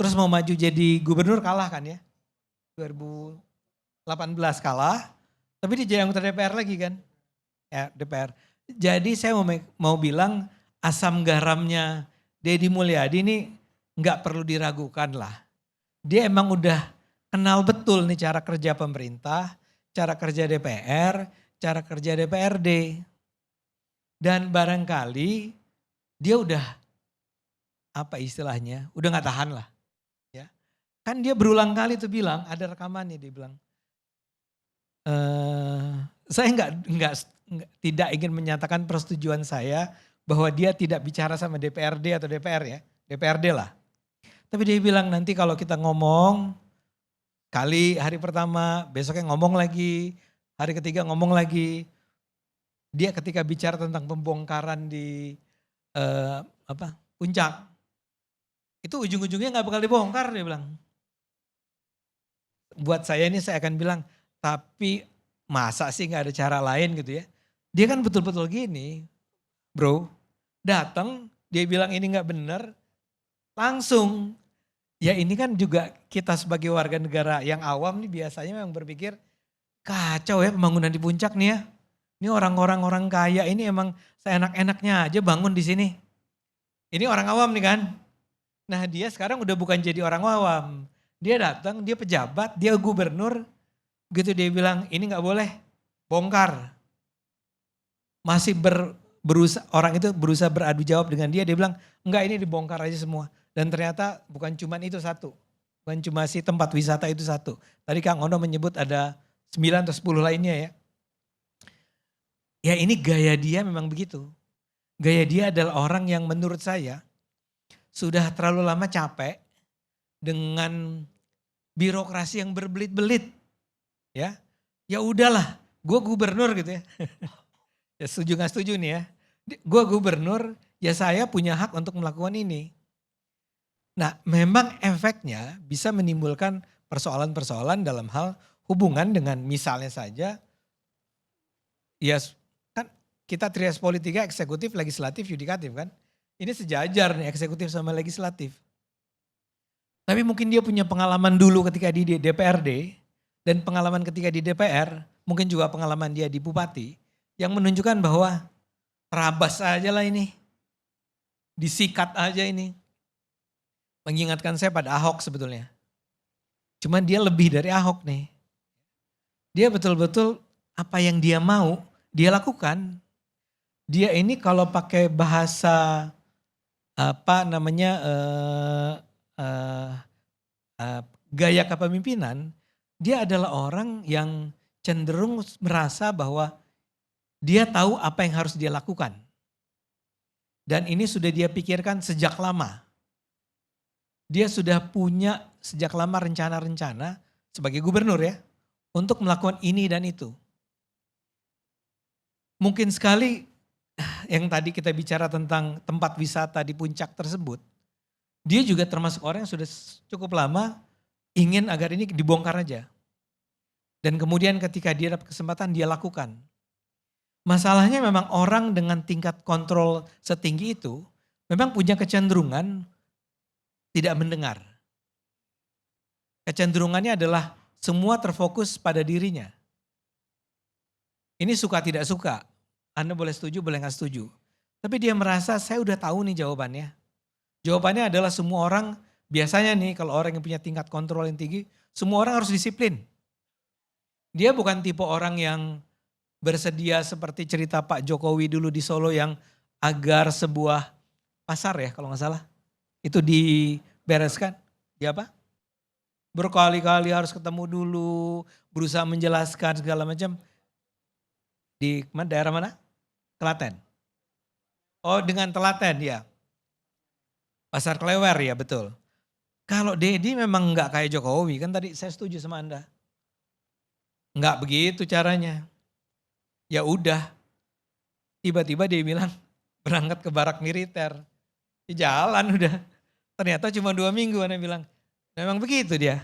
terus mau maju jadi gubernur kalah kan ya. 2018 kalah, tapi dia jadi anggota DPR lagi kan. Ya DPR. Jadi saya mau bilang asam garamnya Deddy Mulyadi ini nggak perlu diragukan lah. Dia emang udah kenal betul nih cara kerja pemerintah, cara kerja DPR, cara kerja DPRD. Dan barangkali dia udah apa istilahnya, udah gak tahan lah. Ya. Kan dia berulang kali tuh bilang, ada rekamannya dia bilang, saya tidak ingin menyatakan persetujuan saya bahwa dia tidak bicara sama DPRD atau DPR ya, DPRD lah. Tapi dia bilang nanti kalau kita ngomong, kali hari pertama, besoknya ngomong lagi, hari ketiga ngomong lagi. Dia ketika bicara tentang pembongkaran di Puncak, itu ujung-ujungnya gak bakal dibongkar dia bilang. Buat saya ini saya akan bilang, tapi masa sih gak ada cara lain gitu ya. Dia kan betul-betul gini, bro, datang dia bilang ini gak benar, langsung. Ya ini kan juga kita sebagai warga negara yang awam nih biasanya memang berpikir, kacau ya pembangunan di Puncak nih ya. Ini orang-orang kaya ini emang seenak-enaknya aja bangun di sini. Ini orang awam nih kan. Nah dia sekarang udah bukan jadi orang awam. Dia datang, dia pejabat, dia gubernur. Gitu dia bilang ini gak boleh, bongkar. Masih berusaha, orang itu berusaha beradu jawab dengan dia bilang enggak ini dibongkar aja semua. Dan ternyata bukan cuma itu satu. Bukan cuma si tempat wisata itu satu. Tadi Kang Odo menyebut ada 9 atau 10 lainnya ya. Ya ini gaya dia memang begitu. Gaya dia adalah orang yang menurut saya sudah terlalu lama capek dengan birokrasi yang berbelit-belit. Ya udahlah, gue gubernur gitu ya. Ya setuju gak setuju nih ya. Gue gubernur, ya saya punya hak untuk melakukan ini. Nah, memang efeknya bisa menimbulkan persoalan-persoalan dalam hal hubungan dengan misalnya saja, ya kan kita trias politika, eksekutif, legislatif, yudikatif kan. Ini sejajar nih eksekutif sama legislatif. Tapi mungkin dia punya pengalaman dulu ketika di DPRD dan pengalaman ketika di DPR, mungkin juga pengalaman dia di bupati, yang menunjukkan bahwa terabas aja lah ini, disikat aja ini. Mengingatkan saya pada Ahok sebetulnya. Cuman dia lebih dari Ahok nih. Dia betul-betul apa yang dia mau, dia lakukan. Dia ini kalau pakai bahasa apa namanya gaya kepemimpinan, dia adalah orang yang cenderung merasa bahwa dia tahu apa yang harus dia lakukan. Dan ini sudah dia pikirkan sejak lama. Dia sudah punya sejak lama rencana-rencana sebagai gubernur ya, untuk melakukan ini dan itu. Mungkin sekali yang tadi kita bicara tentang tempat wisata di puncak tersebut, dia juga termasuk orang yang sudah cukup lama ingin agar ini dibongkar aja. Dan kemudian ketika dia dapat kesempatan dia lakukan. Masalahnya memang orang dengan tingkat kontrol setinggi itu memang punya kecenderungan tidak mendengar. Kecenderungannya adalah semua terfokus pada dirinya. Ini suka tidak suka. Anda boleh setuju, boleh nggak setuju. Tapi dia merasa saya udah tahu nih jawabannya. Jawabannya adalah semua orang, biasanya nih kalau orang yang punya tingkat kontrol yang tinggi, semua orang harus disiplin. Dia bukan tipe orang yang bersedia seperti cerita Pak Jokowi dulu di Solo yang agar sebuah pasar ya kalau nggak salah. Itu dibereskan, dia apa? Berkali-kali harus ketemu dulu, berusaha menjelaskan segala macam. Di daerah mana? Klaten. Oh dengan Telaten ya. Pasar Klewer ya betul. Kalau Dedi memang nggak kayak Jokowi, kan tadi saya setuju sama Anda. Nggak begitu caranya. Ya udah, tiba-tiba dia bilang berangkat ke barak militer. Ya jalan udah. Ternyata cuma 2 minggu Anda bilang. Memang begitu dia.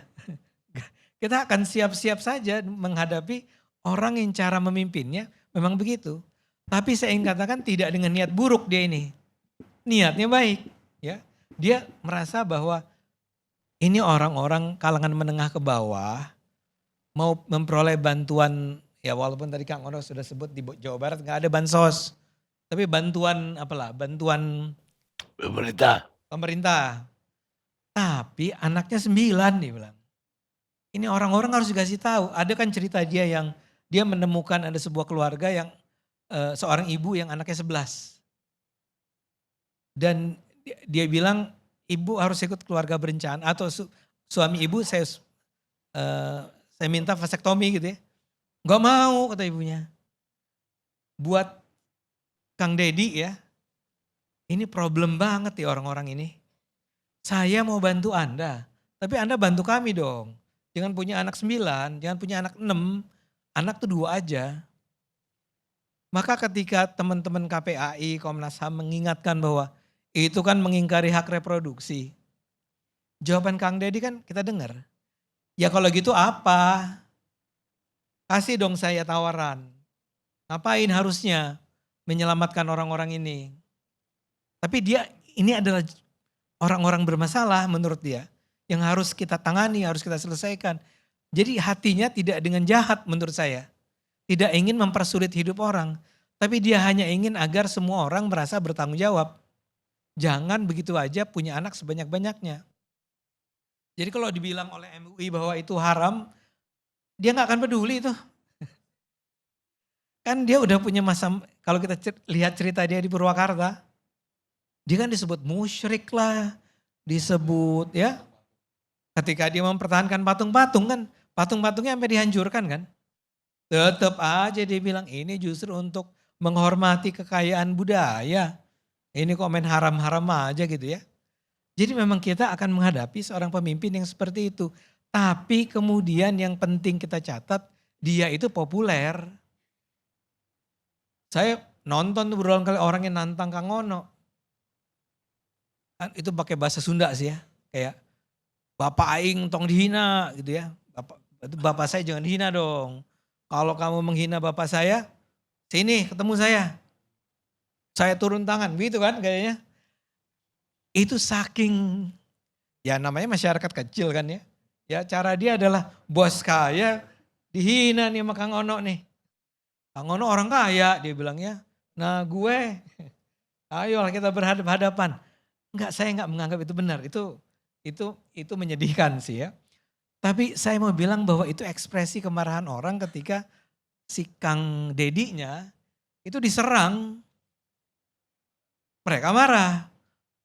Kita akan siap-siap saja menghadapi orang yang cara memimpinnya memang begitu. Tapi saya ingin katakan tidak dengan niat buruk dia ini. Niatnya baik. Ya, dia merasa bahwa ini orang-orang kalangan menengah ke bawah mau memperoleh bantuan, ya walaupun tadi Kang Ono sudah sebut di Jawa Barat nggak ada bansos. Tapi bantuan apalah, bantuan pemerintah. Tapi anaknya 9 dia bilang. Ini orang-orang harus dikasih tahu. Ada kan cerita dia yang dia menemukan ada sebuah keluarga yang seorang ibu yang anaknya 11. Dan dia bilang ibu harus ikut keluarga berencana atau suami ibu saya minta vasektomi gitu ya. Gak mau kata ibunya. Buat Kang Dedi ya, ini problem banget ya orang-orang ini. Saya mau bantu Anda, tapi Anda bantu kami dong. Jangan punya anak 9, jangan punya anak 6, anak tuh 2 aja. Maka ketika teman-teman KPAI, Komnas HAM mengingatkan bahwa itu kan mengingkari hak reproduksi. Jawaban Kang Dedi kan kita dengar. Ya kalau gitu apa? Kasih dong saya tawaran. Ngapain harusnya menyelamatkan orang-orang ini? Tapi dia ini adalah orang-orang bermasalah menurut dia. Yang harus kita tangani, harus kita selesaikan. Jadi hatinya tidak dengan jahat menurut saya. Tidak ingin mempersulit hidup orang. Tapi dia hanya ingin agar semua orang merasa bertanggung jawab. Jangan begitu aja punya anak sebanyak-banyaknya. Jadi kalau dibilang oleh MUI bahwa itu haram, dia gak akan peduli itu. Kan dia udah punya masa, kalau kita lihat cerita dia di Purwakarta, dia kan disebut musyrik lah, disebut ya. Ketika dia mempertahankan patung-patung kan, patung-patungnya sampai dihancurkan kan. Tetap aja dia bilang ini justru untuk menghormati kekayaan budaya. Ini kok main haram-haram aja gitu ya. Jadi memang kita akan menghadapi seorang pemimpin yang seperti itu. Tapi kemudian yang penting kita catat, dia itu populer. Saya nonton berulang kali orang yang nantang Kang Ono. Itu pakai bahasa Sunda sih ya. Kayak Bapak Aing tong dihina gitu ya. Bapak saya jangan dihina dong. Kalau kamu menghina bapak saya, sini ketemu saya. Saya turun tangan, gitu kan kayaknya. Itu saking, ya namanya masyarakat kecil kan ya. Ya cara dia adalah bos kaya dihina nih sama Kang Ono nih. Kang Ono orang kaya dia bilang ya. Nah gue, ayolah kita berhadapan-hadapan. Enggak, saya enggak menganggap itu benar. Itu menyedihkan sih ya. Tapi saya mau bilang bahwa itu ekspresi kemarahan orang ketika si Kang Dedinya itu diserang. Mereka marah.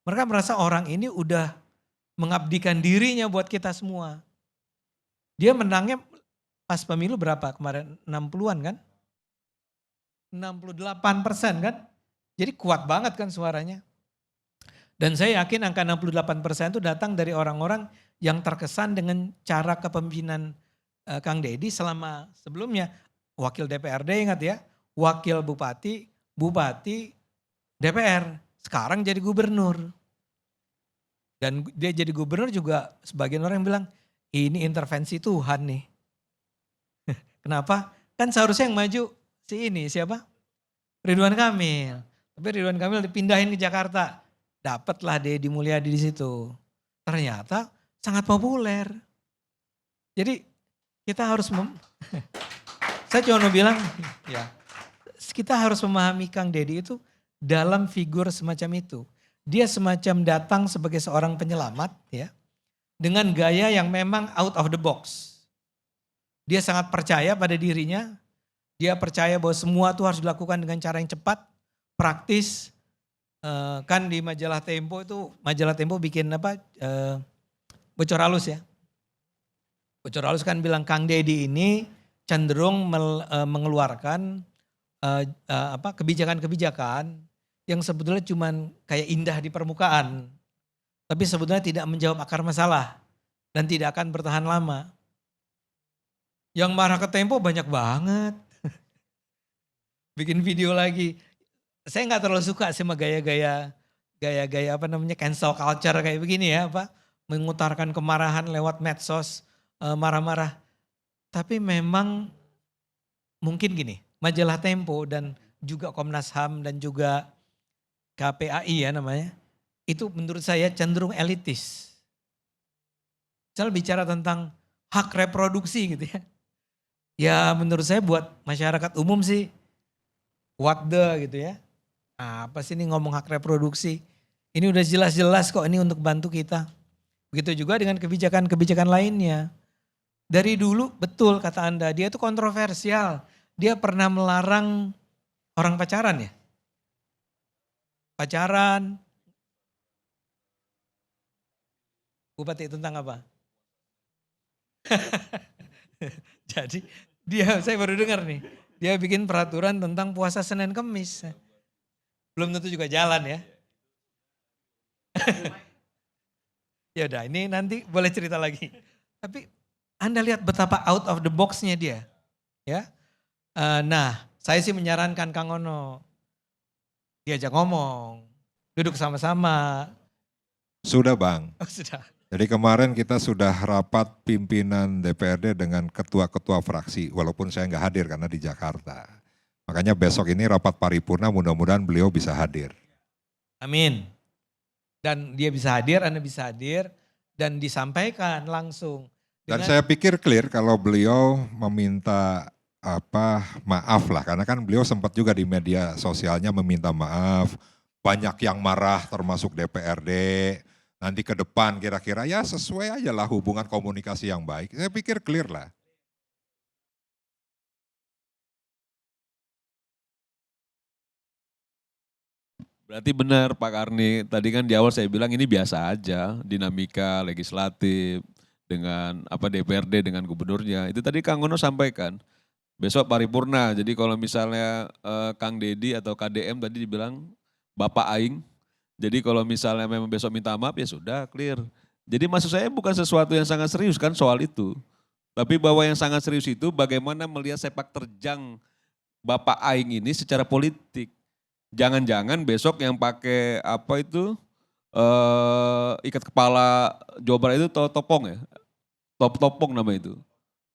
Mereka merasa orang ini udah mengabdikan dirinya buat kita semua. Dia menangnya pas pemilu berapa kemarin? 60-an kan? 68% kan? Jadi kuat banget kan suaranya. Dan saya yakin angka 68% itu datang dari orang-orang yang terkesan dengan cara kepemimpinan Kang Dedi selama sebelumnya. Wakil DPRD ingat ya, wakil bupati, DPR. Sekarang jadi gubernur. Dan dia jadi gubernur juga sebagian orang yang bilang, ini intervensi Tuhan nih. Kenapa? Kan seharusnya yang maju si ini siapa? Ridwan Kamil. Tapi Ridwan Kamil dipindahin ke Jakarta. Dapatlah Deddy Mulyadi di situ. Ternyata sangat populer. Jadi kita harus saya cuma mau bilang ya, kita harus memahami Kang Deddy itu dalam figur semacam itu. Dia semacam datang sebagai seorang penyelamat ya, dengan gaya yang memang out of the box. Dia sangat percaya pada dirinya, dia percaya bahwa semua itu harus dilakukan dengan cara yang cepat, praktis. Kan di majalah Tempo bikin apa, bocor halus ya. Bocor halus kan bilang Kang Deddy ini cenderung mengeluarkan kebijakan-kebijakan yang sebetulnya cuman kayak indah di permukaan. Tapi sebetulnya tidak menjawab akar masalah dan tidak akan bertahan lama. Yang marah ke Tempo banyak banget. Bikin video lagi. Saya nggak terlalu suka sama gaya-gaya apa namanya cancel culture kayak begini ya, Pak. Mengutarakan kemarahan lewat medsos, marah-marah. Tapi memang mungkin gini, majalah Tempo dan juga Komnas HAM dan juga KPAI ya namanya, itu menurut saya cenderung elitis. Misal bicara tentang hak reproduksi gitu ya. Ya menurut saya buat masyarakat umum sih, what the gitu ya. Apa sih ini ngomong hak reproduksi? Ini udah jelas-jelas kok ini untuk bantu kita. Begitu juga dengan kebijakan-kebijakan lainnya. Dari dulu betul kata Anda, dia itu kontroversial. Dia pernah melarang orang pacaran ya. Pacaran. Bupati tentang apa? Jadi saya baru dengar nih. Dia bikin peraturan tentang puasa Senin Kemis. Belum tentu juga jalan ya. Ya udah, ini nanti boleh cerita lagi. Tapi Anda lihat betapa out of the box-nya dia. Ya. Nah, saya sih menyarankan Kang Ono diajak ngomong, duduk sama-sama. Sudah Bang. Oh, sudah. Jadi kemarin kita sudah rapat pimpinan DPRD dengan ketua-ketua fraksi, walaupun saya nggak hadir karena di Jakarta. Makanya besok ini rapat paripurna, mudah-mudahan beliau bisa hadir. Amin. Dan dia bisa hadir, Anda bisa hadir, dan disampaikan langsung. Dan saya pikir clear kalau beliau meminta maaf lah, karena kan beliau sempat juga di media sosialnya meminta maaf, banyak yang marah termasuk DPRD. Nanti ke depan kira-kira ya sesuai aja lah hubungan komunikasi yang baik. Saya pikir clear lah. Berarti benar Pak Karni, tadi kan di awal saya bilang ini biasa aja, dinamika legislatif dengan DPRD dengan gubernurnya. Itu tadi Kang Ono sampaikan, besok paripurna, jadi kalau misalnya Kang Dedi atau KDM tadi dibilang Bapak Aing, jadi kalau misalnya memang besok minta maaf ya sudah clear. Jadi maksud saya bukan sesuatu yang sangat serius kan soal itu. Tapi bahwa yang sangat serius itu bagaimana melihat sepak terjang Bapak Aing ini secara politik. Jangan-jangan besok yang pakai ikat kepala Jawa Barat itu topong ya, topong nama itu.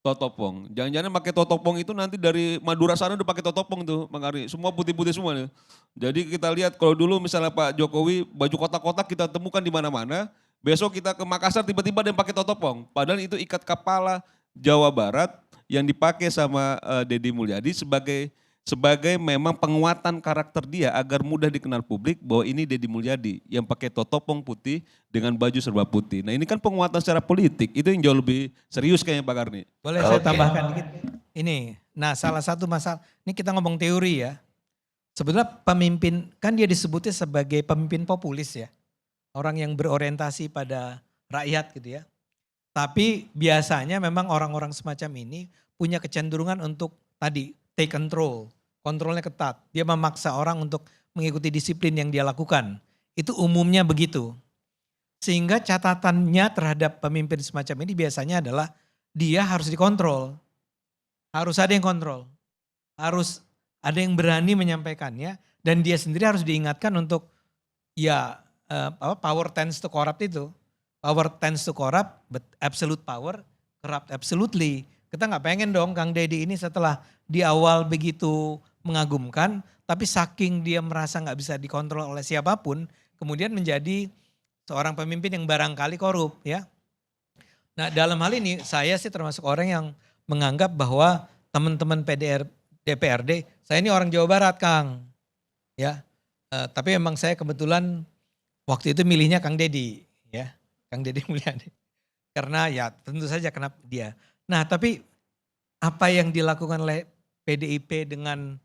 Totopong. Jangan-jangan pakai totopong itu nanti dari Madura sana udah pakai totopong tuh, Bang Karni. Semua putih-putih semua nih. Jadi kita lihat kalau dulu misalnya Pak Jokowi baju kotak-kotak kita temukan di mana-mana. Besok kita ke Makassar tiba-tiba ada yang pakai totopong. Padahal itu ikat kepala Jawa Barat yang dipakai sama Deddy Mulyadi sebagai memang penguatan karakter dia agar mudah dikenal publik bahwa ini Deddy Mulyadi yang pakai totopong putih dengan baju serba putih. Nah ini kan penguatan secara politik, itu yang jauh lebih serius kayaknya Pak Karni. Boleh saya tambahkan dikit? Ini, nah salah satu masalah, ini kita ngomong teori ya. Sebetulnya pemimpin, kan dia disebutnya sebagai pemimpin populis ya. Orang yang berorientasi pada rakyat gitu ya. Tapi biasanya memang orang-orang semacam ini punya kecenderungan untuk tadi take control, kontrolnya ketat. Dia memaksa orang untuk mengikuti disiplin yang dia lakukan. Itu umumnya begitu. Sehingga catatannya terhadap pemimpin semacam ini biasanya adalah dia harus dikontrol. Harus ada yang kontrol. Harus ada yang berani menyampaikannya dan dia sendiri harus diingatkan untuk power tends to corrupt itu. Power tends to corrupt, but absolute power corrupt absolutely. Kita nggak pengen dong Kang Deddy ini setelah di awal begitu mengagumkan, tapi saking dia merasa nggak bisa dikontrol oleh siapapun, kemudian menjadi seorang pemimpin yang barangkali korup ya. Nah dalam hal ini saya sih termasuk orang yang menganggap bahwa teman-teman DPRD, saya ini orang Jawa Barat Kang. Ya, tapi memang saya kebetulan waktu itu milihnya Kang Deddy ya. Kang Deddy Mulyadi. Karena ya tentu saja kenapa dia. Nah tapi apa yang dilakukan oleh PDIP dengan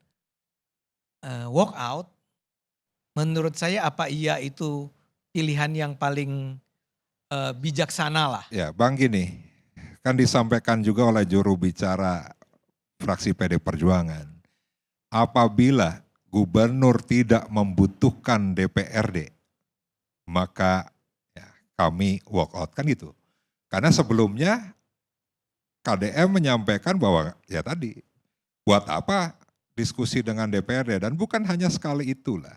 walk out, menurut saya apa iya itu pilihan yang paling bijaksana lah. Ya Bang gini, kan disampaikan juga oleh juru bicara fraksi PD Perjuangan. Apabila gubernur tidak membutuhkan DPRD, maka kami walk out kan gitu. Karena sebelumnya KDM menyampaikan bahwa ya tadi buat apa diskusi dengan DPRD dan bukan hanya sekali itulah.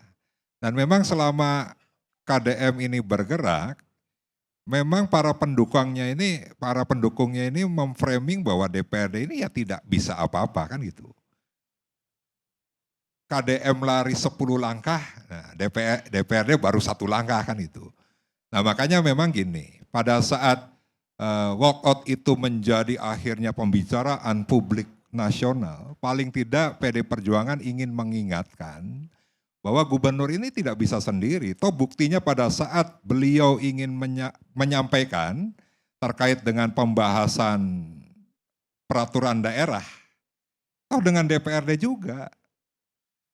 Dan memang selama KDM ini bergerak, memang para pendukungnya ini memframing bahwa DPRD ini ya tidak bisa apa-apa kan gitu. KDM lari 10 langkah, nah DPRD baru 1 langkah kan itu. Nah makanya memang gini, pada saat walkout itu menjadi akhirnya pembicaraan publik nasional, paling tidak PD Perjuangan ingin mengingatkan bahwa gubernur ini tidak bisa sendiri. Toh buktinya pada saat beliau ingin menyampaikan terkait dengan pembahasan peraturan daerah, toh dengan DPRD juga.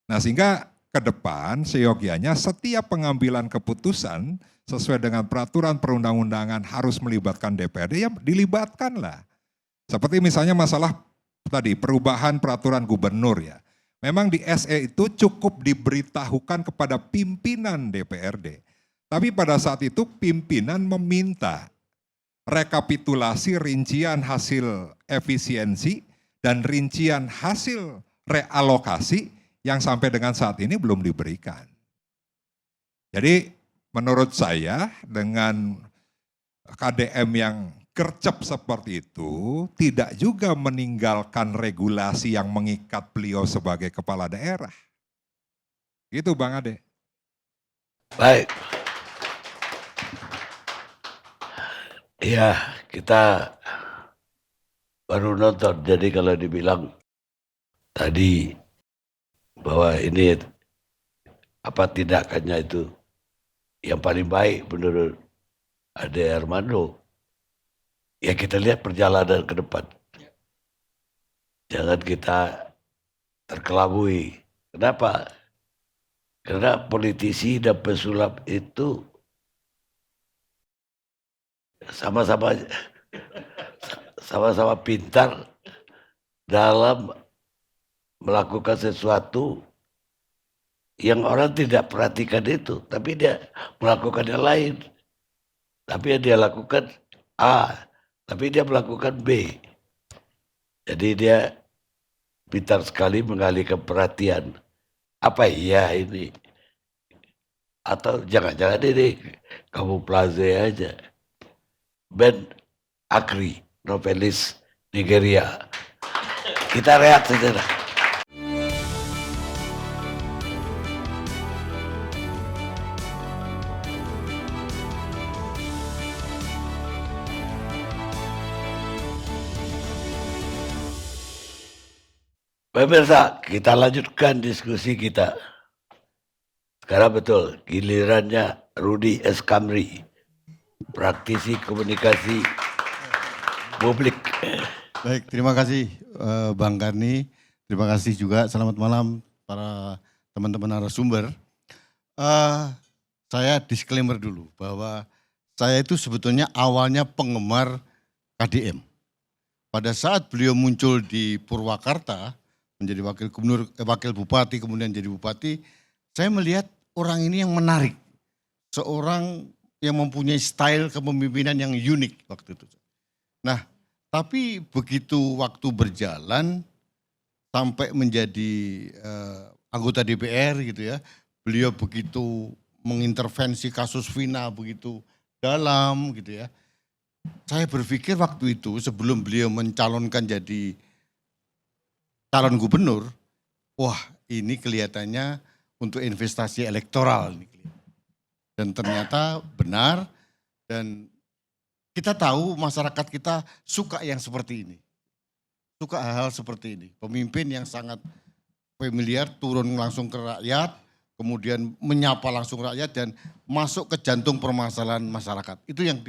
Nah sehingga ke depan seyogianya setiap pengambilan keputusan sesuai dengan peraturan perundang-undangan harus melibatkan DPRD, ya dilibatkanlah. Seperti misalnya masalah tadi perubahan peraturan gubernur ya. Memang di SE itu cukup diberitahukan kepada pimpinan DPRD. Tapi pada saat itu pimpinan meminta rekapitulasi rincian hasil efisiensi dan rincian hasil realokasi yang sampai dengan saat ini belum diberikan. Jadi menurut saya dengan KDM yang gercep seperti itu tidak juga meninggalkan regulasi yang mengikat beliau sebagai kepala daerah. Gitu Bang Ade. Baik. Ya, kita baru nonton. Jadi kalau dibilang tadi bahwa ini apa tindakannya itu yang paling baik menurut Ade Armando, ya kita lihat perjalanan ke depan. Jangan kita terkelabui. Kenapa? Karena politisi dan pesulap itu sama-sama pintar dalam melakukan sesuatu yang orang tidak perhatikan itu, tapi dia melakukan yang lain. Tapi yang dia lakukan A, tapi dia melakukan B. Jadi dia pintar sekali mengalihkan perhatian. Apa iya ini Atau jangan-jangan ini kamuflase aja. Ben Akri, novelis Nigeria. Kita rehat sejenak. Pemirsa, kita lanjutkan diskusi kita. Sekarang betul, gilirannya Rudi S. Kamri, praktisi komunikasi publik. Baik, terima kasih Bang Karni. Terima kasih juga, selamat malam para teman-teman narasumber. Saya disclaimer dulu bahwa saya itu sebetulnya awalnya penggemar KDM. Pada saat beliau muncul di Purwakarta, menjadi wakil gubernur, wakil bupati, kemudian jadi bupati, saya melihat orang ini yang menarik. Seorang yang mempunyai style kepemimpinan yang unik waktu itu. Nah, tapi begitu waktu berjalan sampai menjadi anggota DPR gitu ya, beliau begitu mengintervensi kasus Vina begitu dalam gitu ya. Saya berpikir waktu itu sebelum beliau mencalonkan jadi calon gubernur, wah ini kelihatannya untuk investasi elektoral. Dan ternyata benar, dan kita tahu masyarakat kita suka yang seperti ini. Suka hal-hal seperti ini. Pemimpin yang sangat familiar turun langsung ke rakyat, kemudian menyapa langsung rakyat dan masuk ke jantung permasalahan masyarakat. Itu yang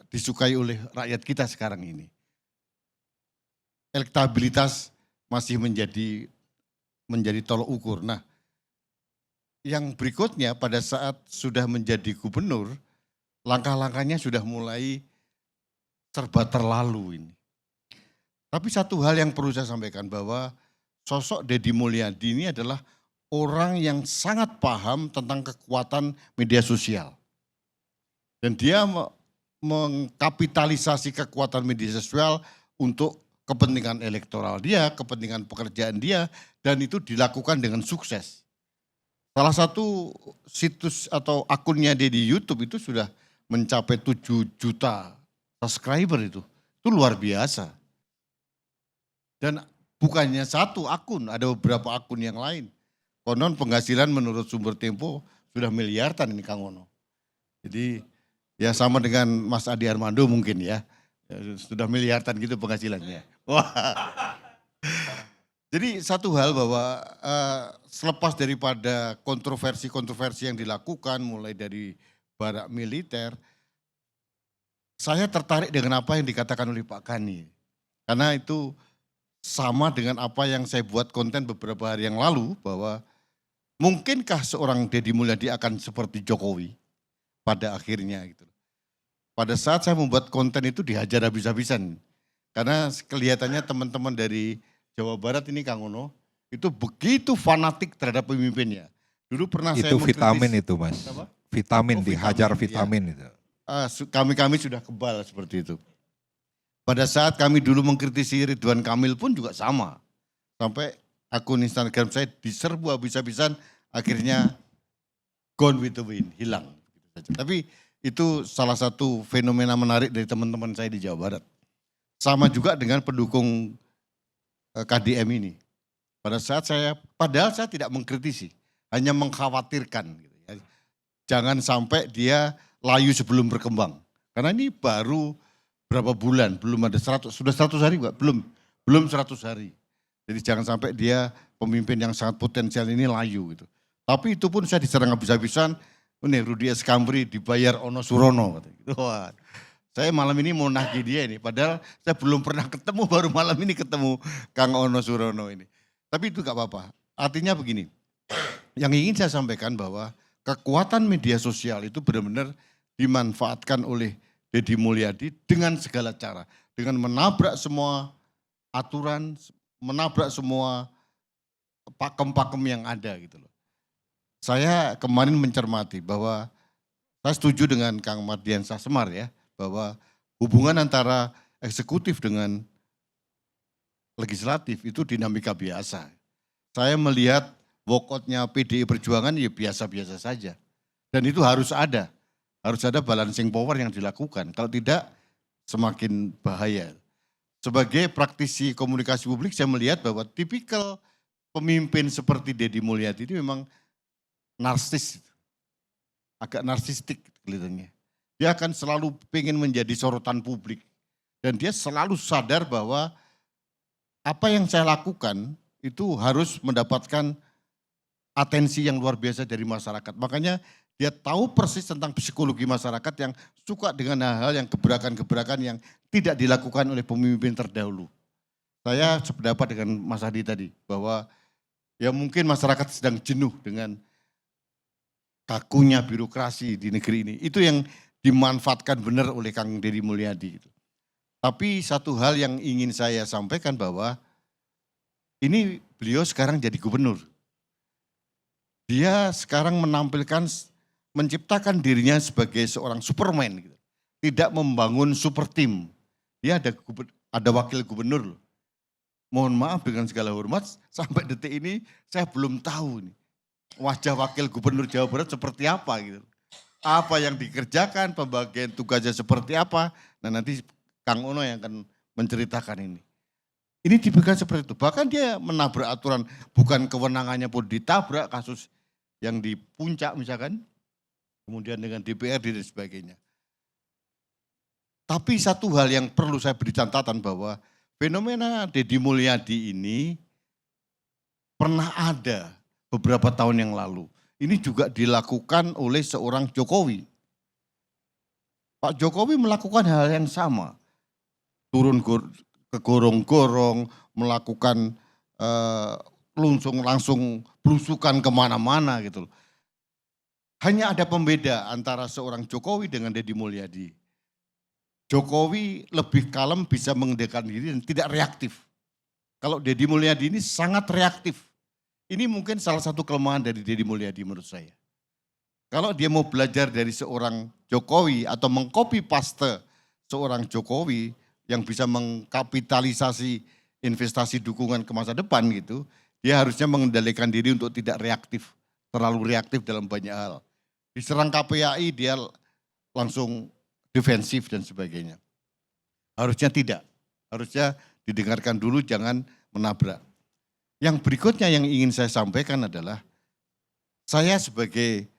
disukai oleh rakyat kita sekarang ini. Elektabilitas masih menjadi tolok ukur. Nah, yang berikutnya pada saat sudah menjadi gubernur, langkah-langkahnya sudah mulai serba terlalu ini. Tapi satu hal yang perlu saya sampaikan bahwa sosok Deddy Mulyadi ini adalah orang yang sangat paham tentang kekuatan media sosial. Dan dia mengkapitalisasi kekuatan media sosial untuk kepentingan elektoral dia, kepentingan pekerjaan dia, dan itu dilakukan dengan sukses. Salah satu situs atau akunnya dia di YouTube itu sudah mencapai 7 juta subscriber itu. Itu luar biasa. Dan bukannya satu akun, ada beberapa akun yang lain. Konon penghasilan menurut sumber Tempo sudah miliaran ini Kang Ono. Jadi ya sama dengan Mas Adi Armando mungkin ya. Sudah miliaran gitu penghasilannya. Wah. Jadi satu hal bahwa selepas daripada kontroversi-kontroversi yang dilakukan mulai dari barak militer, saya tertarik dengan apa yang dikatakan oleh Pak Kani. Karena itu sama dengan apa yang saya buat konten beberapa hari yang lalu bahwa mungkinkah seorang Deddy Mulyadi akan seperti Jokowi pada akhirnya gitu. Pada saat saya membuat konten itu dihajar habis-habisan. Karena kelihatannya teman-teman dari Jawa Barat ini Kang Ono, itu begitu fanatik terhadap pemimpinnya. Dulu pernah Itu saya vitamin itu Mas. Apa? Vitamin, Oh, dihajar vitamin, vitamin itu. Kami sudah kebal seperti itu. Pada saat kami dulu mengkritisi Ridwan Kamil pun juga sama. Sampai akun Instagram saya diserbu habis-habisan, akhirnya gone with the wind, hilang. Tapi itu salah satu fenomena menarik dari teman-teman saya di Jawa Barat. Sama juga dengan pendukung KDM ini. Pada saat padahal saya tidak mengkritisi, hanya mengkhawatirkan. Gitu ya. Jangan sampai dia layu sebelum berkembang. Karena ini baru berapa bulan, belum ada 100, sudah 100 hari enggak? Belum 100 hari. Jadi jangan sampai dia pemimpin yang sangat potensial ini layu gitu. Tapi itu pun saya diserang habis-habisan. Ini Rudi S. Kamri dibayar Ono Surono. Wah, saya malam ini mau nagih dia ini. Padahal saya belum pernah ketemu, baru malam ini ketemu Kang Ono Surono ini. Tapi itu gak apa-apa. Artinya begini, yang ingin saya sampaikan bahwa kekuatan media sosial itu benar-benar dimanfaatkan oleh Deddy Mulyadi dengan segala cara. Dengan menabrak semua aturan, menabrak semua pakem-pakem yang ada gitu loh. Saya kemarin mencermati bahwa saya setuju dengan Kang Mardiansah Semar ya, bahwa hubungan antara eksekutif dengan legislatif itu dinamika biasa. Saya melihat walkoutnya PDI Perjuangan ya biasa-biasa saja. Dan itu harus ada balancing power yang dilakukan. Kalau tidak semakin bahaya. Sebagai praktisi komunikasi publik saya melihat bahwa tipikal pemimpin seperti Deddy Mulyadi itu memang narsis, agak narsistik kelihatannya. Dia akan selalu pengen menjadi sorotan publik. Dan dia selalu sadar bahwa apa yang saya lakukan itu harus mendapatkan atensi yang luar biasa dari masyarakat. Makanya dia tahu persis tentang psikologi masyarakat yang suka dengan hal-hal yang gebrakan-gebrakan yang tidak dilakukan oleh pemimpin terdahulu. Saya sependapat dengan Mas Hadi tadi bahwa ya mungkin masyarakat sedang jenuh dengan kakunya birokrasi di negeri ini. Itu yang dimanfaatkan benar oleh Kang Deddy Mulyadi. Tapi satu hal yang ingin saya sampaikan bahwa ini beliau sekarang jadi gubernur. Dia sekarang menciptakan dirinya sebagai seorang Superman, gitu. Tidak membangun super team. Dia ada wakil gubernur. Mohon maaf dengan segala hormat, sampai detik ini saya belum tahu nih, wajah wakil gubernur Jawa Barat seperti apa gitu. Apa yang dikerjakan, pembagian tugasnya seperti apa. Nah nanti Kang Ono yang akan menceritakan ini. Ini diberikan seperti itu. Bahkan dia menabrak aturan, bukan kewenangannya pun ditabrak, kasus yang di puncak misalkan. Kemudian dengan DPRD dan sebagainya. Tapi satu hal yang perlu saya beri catatan bahwa fenomena Deddy Mulyadi ini pernah ada beberapa tahun yang lalu. Ini juga dilakukan oleh seorang Jokowi. Pak Jokowi melakukan hal yang sama. Turun ke gorong-gorong, melakukan langsung belusukan kemana-mana gitu. Hanya ada pembeda antara seorang Jokowi dengan Deddy Mulyadi. Jokowi lebih kalem, bisa mengendalikan diri dan tidak reaktif. Kalau Deddy Mulyadi ini sangat reaktif. Ini mungkin salah satu kelemahan dari Deddy Mulyadi menurut saya. Kalau dia mau belajar dari seorang Jokowi atau mengcopy paste seorang Jokowi yang bisa mengkapitalisasi investasi dukungan ke masa depan gitu, dia harusnya mengendalikan diri untuk tidak reaktif, terlalu reaktif dalam banyak hal. Diserang KPAI dia langsung defensif dan sebagainya. Harusnya tidak, harusnya didengarkan dulu, jangan menabrak. Yang berikutnya yang ingin saya sampaikan adalah, saya sebagai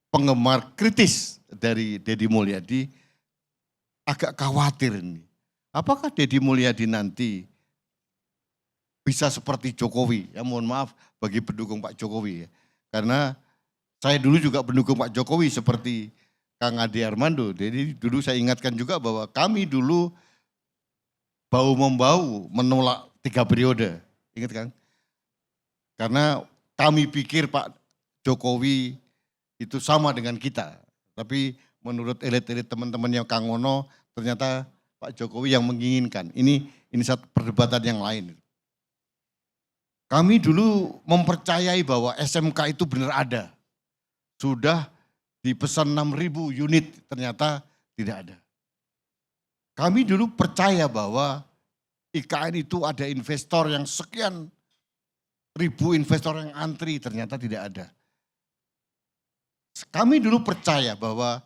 penggemar kritis dari Deddy Mulyadi agak khawatir ini. Apakah Deddy Mulyadi nanti bisa seperti Jokowi? Ya mohon maaf bagi pendukung Pak Jokowi ya. Karena saya dulu juga pendukung Pak Jokowi seperti Kang Ade Armando. Jadi dulu saya ingatkan juga bahwa kami dulu bau-membau menolak 3 periode. Ingat kan? Karena kami pikir Pak Jokowi itu sama dengan kita. Tapi menurut elit-elit teman-temannya Kang Ono, ternyata Pak Jokowi yang menginginkan. Ini satu perdebatan yang lain. Kami dulu mempercayai bahwa SMK itu benar ada. Sudah dipesan 6.000 unit, ternyata tidak ada. Kami dulu percaya bahwa IKN itu ada investor yang sekian ribu investor yang antri, ternyata tidak ada. Kami dulu percaya bahwa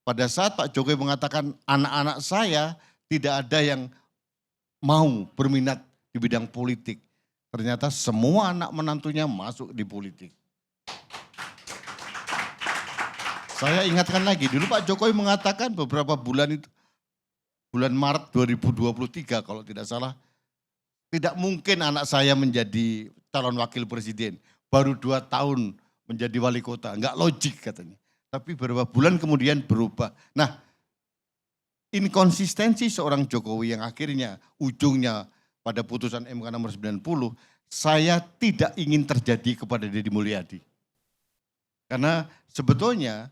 pada saat Pak Jokowi mengatakan anak-anak saya tidak ada yang mau berminat di bidang politik. Ternyata semua anak menantunya masuk di politik. Saya ingatkan lagi, dulu Pak Jokowi mengatakan beberapa bulan itu, bulan Maret 2023 kalau tidak salah, tidak mungkin anak saya menjadi calon wakil presiden. Baru 2 tahun menjadi wali kota, enggak logik katanya. Tapi beberapa bulan kemudian berubah. Nah, inkonsistensi seorang Jokowi yang akhirnya ujungnya pada putusan MK nomor 90, saya tidak ingin terjadi kepada Deddy Mulyadi. Karena sebetulnya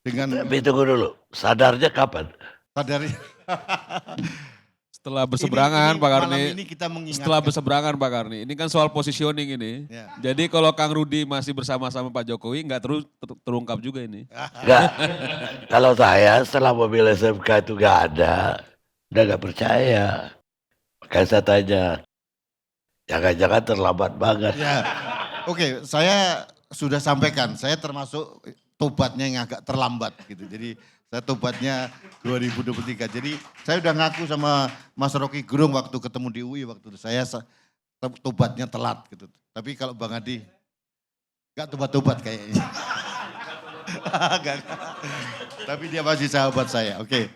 dengan... Tapi tunggu dulu, sadarnya kapan? Sadarnya... Setelah berseberangan Pak Karni, malam ini kita mengingatkan. Setelah berseberangan Pak Karni, ini kan soal positioning ini. Ya. Jadi kalau Kang Rudi masih bersama-sama Pak Jokowi nggak terungkap juga ini. Enggak, kalau saya setelah mobil SMK itu nggak ada, udah nggak percaya. Makanya saya tanya, jangan-jangan terlambat banget. Ya. Oke, saya sudah sampaikan, saya termasuk tobatnya yang agak terlambat gitu. Jadi saya tobatnya 2023. Jadi saya udah ngaku sama Mas Rocky Gerung waktu ketemu di UI waktu itu. Saya tobatnya telat gitu. Tapi kalau Bang Adi gak tobat-tobat kayaknya. Enggak. Tapi dia masih sahabat saya. Oke.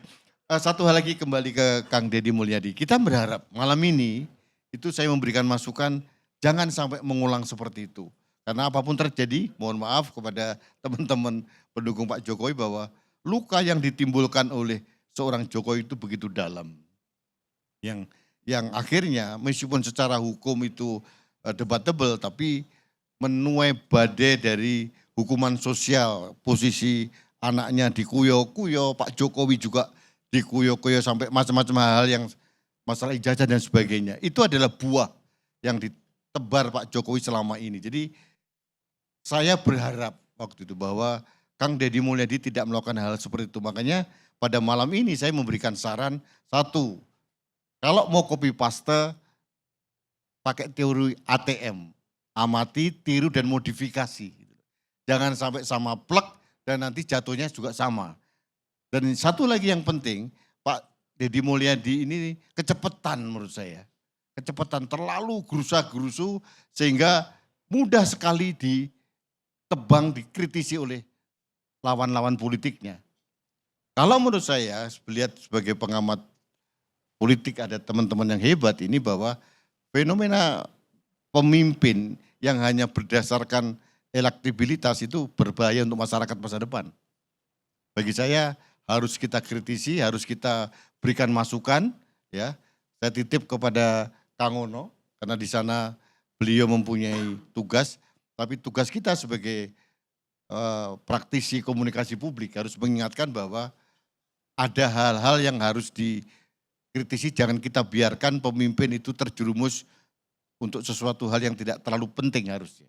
Satu hal lagi kembali ke Kang Deddy Mulyadi. Kita berharap malam ini itu saya memberikan masukan jangan sampai mengulang seperti itu. Karena apapun terjadi, mohon maaf kepada teman-teman pendukung Pak Jokowi bahwa luka yang ditimbulkan oleh seorang Jokowi itu begitu dalam. Yang akhirnya meskipun secara hukum itu debatable tapi menuai badai dari hukuman sosial, posisi anaknya dikuyo-kuyo, Pak Jokowi juga dikuyo-kuyo sampai macam-macam hal yang masalah ijazah dan sebagainya. Itu adalah buah yang ditebar Pak Jokowi selama ini. Jadi saya berharap waktu itu bahwa Kang Deddy Mulyadi tidak melakukan hal seperti itu. Makanya pada malam ini saya memberikan saran satu, kalau mau copy paste pakai teori ATM, amati, tiru dan modifikasi. Jangan sampai sama plek dan nanti jatuhnya juga sama. Dan satu lagi yang penting, Pak Deddy Mulyadi ini kecepatan menurut saya. Kecepatan terlalu gerusa-gerusu sehingga mudah sekali ditebang, dikritisi oleh lawan-lawan politiknya. Kalau menurut saya, melihat sebagai pengamat politik ada teman-teman yang hebat ini bahwa fenomena pemimpin yang hanya berdasarkan elektabilitas itu berbahaya untuk masyarakat masa depan. Bagi saya harus kita kritisi, harus kita berikan masukan. Ya, saya titip kepada Kang Ono karena di sana beliau mempunyai tugas. Tapi tugas kita sebagai praktisi komunikasi publik harus mengingatkan bahwa ada hal-hal yang harus dikritisi. Jangan kita biarkan pemimpin itu terjerumus untuk sesuatu hal yang tidak terlalu penting harusnya.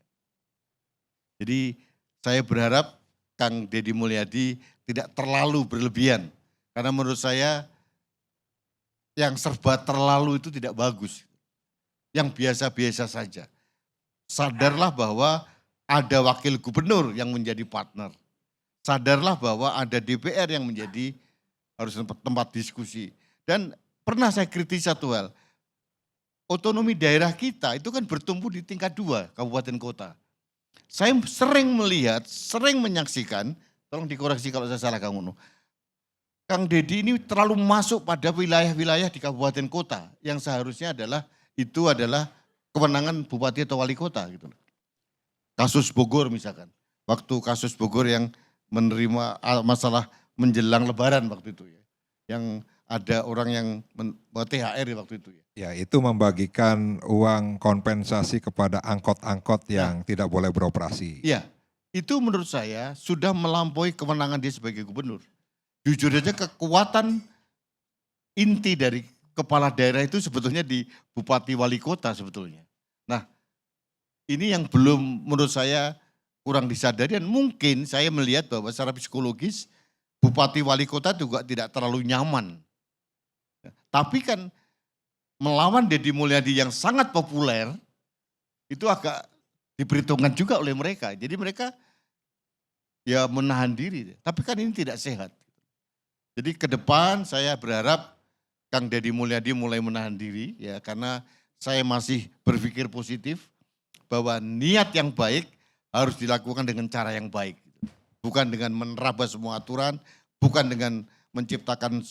Jadi saya berharap Kang Deddy Mulyadi tidak terlalu berlebihan. Karena menurut saya yang serba terlalu itu tidak bagus. Yang biasa-biasa saja. Sadarlah bahwa ada wakil gubernur yang menjadi partner. Sadarlah bahwa ada DPR yang menjadi harus tempat diskusi. Dan pernah saya kritis satu hal. Otonomi daerah kita itu kan bertumbuh di tingkat 2 kabupaten kota. Saya sering melihat, sering menyaksikan, tolong dikoreksi kalau saya salah Kang Uno. Kang Deddy ini terlalu masuk pada wilayah-wilayah di kabupaten kota yang seharusnya adalah kewenangan bupati atau wali kota gitu. Kasus Bogor misalkan. Waktu kasus Bogor yang menerima masalah menjelang lebaran waktu itu ya. Yang ada orang yang THR waktu itu ya. Ya, itu membagikan uang kompensasi kepada angkot-angkot yang tidak boleh beroperasi. Iya, itu menurut saya sudah melampaui kewenangan dia sebagai gubernur. Jujur aja kekuatan inti dari kepala daerah itu sebetulnya di bupati wali kota sebetulnya. Nah, ini yang belum menurut saya kurang disadari dan mungkin saya melihat bahwa secara psikologis bupati wali kota juga tidak terlalu nyaman. Tapi kan melawan Deddy Mulyadi yang sangat populer, itu agak diperhitungkan juga oleh mereka. Jadi mereka ya menahan diri. Tapi kan ini tidak sehat. Jadi ke depan saya berharap Kang Deddy Mulyadi mulai menahan diri ya karena saya masih berpikir positif bahwa niat yang baik harus dilakukan dengan cara yang baik. Bukan dengan menerabas semua aturan, bukan dengan menciptakan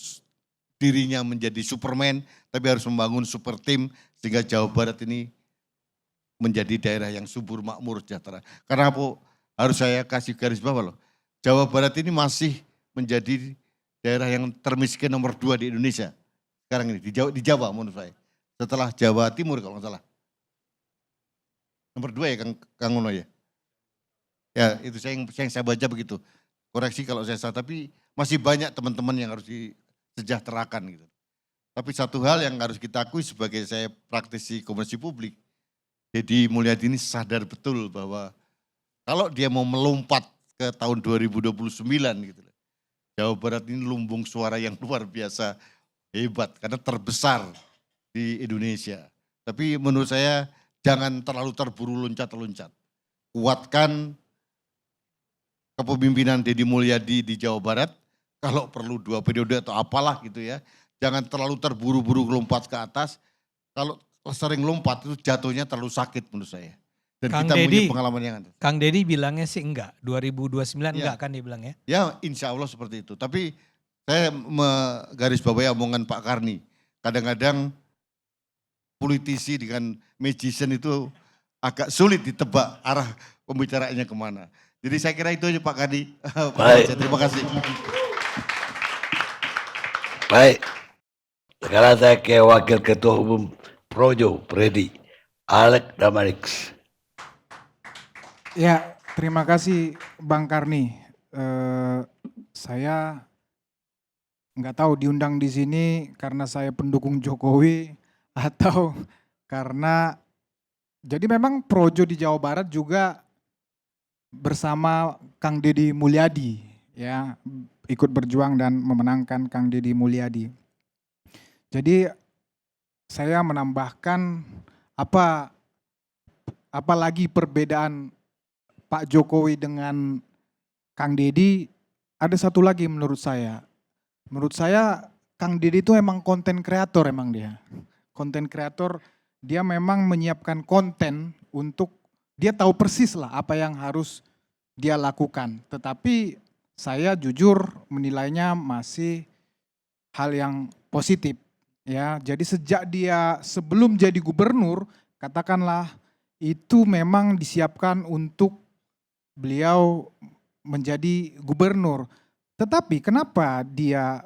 dirinya menjadi Superman, tapi harus membangun super tim sehingga Jawa Barat ini menjadi daerah yang subur, makmur, sejahtera. Karena apa? Harus saya kasih garis bawah loh. Jawa Barat ini masih menjadi daerah yang termiskin nomor 2 di Indonesia. Sekarang ini, di Jawa menurut saya. Setelah Jawa Timur kalau nggak salah. Nomor 2 ya Kang Uno ya. Ya itu yang saya baca begitu. Koreksi kalau saya salah, tapi masih banyak teman-teman yang harus disejahterakan gitu. Tapi satu hal yang harus kita akui sebagai saya praktisi komunikasi publik, Deddy Mulyadi ini sadar betul bahwa kalau dia mau melompat ke tahun 2029 gitu, Jawa Barat ini lumbung suara yang luar biasa hebat karena terbesar di Indonesia. Tapi menurut saya jangan terlalu terburu loncat-loncat. kuatkan kepemimpinan Deddy Mulyadi di Jawa Barat, kalau perlu 2 periode atau apalah gitu ya. Jangan terlalu terburu-buru lompat ke atas, kalau sering lompat itu jatuhnya terlalu sakit menurut saya. Dan Kang kita punya Deddy, pengalaman yang ada. Kang Deddy bilangnya sih enggak, 2029 enggak kan dia bilang ya? Ya insya Allah seperti itu, tapi saya menggarisbawahi omongan Pak Karni. Kadang-kadang politisi dengan magician itu agak sulit ditebak arah pembicaraannya kemana. Jadi saya kira itu aja Pak Karni. Baik. Terima kasih. Baik, sekarang saya ke Wakil Ketua Umum Projo, Predi, Alek Damanix. Ya, terima kasih Bang Karni. Saya nggak tahu diundang di sini karena saya pendukung Jokowi atau karena jadi memang Projo di Jawa Barat juga bersama Kang Deddy Mulyadi ya, ikut berjuang dan memenangkan Kang Deddy Mulyadi. Jadi saya menambahkan apa lagi perbedaan Pak Jokowi dengan Kang Deddy, ada satu lagi menurut saya. Menurut saya Kang Deddy itu emang konten kreator emang dia. Konten kreator, dia memang menyiapkan konten untuk, dia tahu persis lah apa yang harus dia lakukan. Tetapi saya jujur menilainya masih hal yang positif. Ya, jadi sejak dia sebelum jadi gubernur, katakanlah itu memang disiapkan untuk beliau menjadi gubernur. Tetapi kenapa dia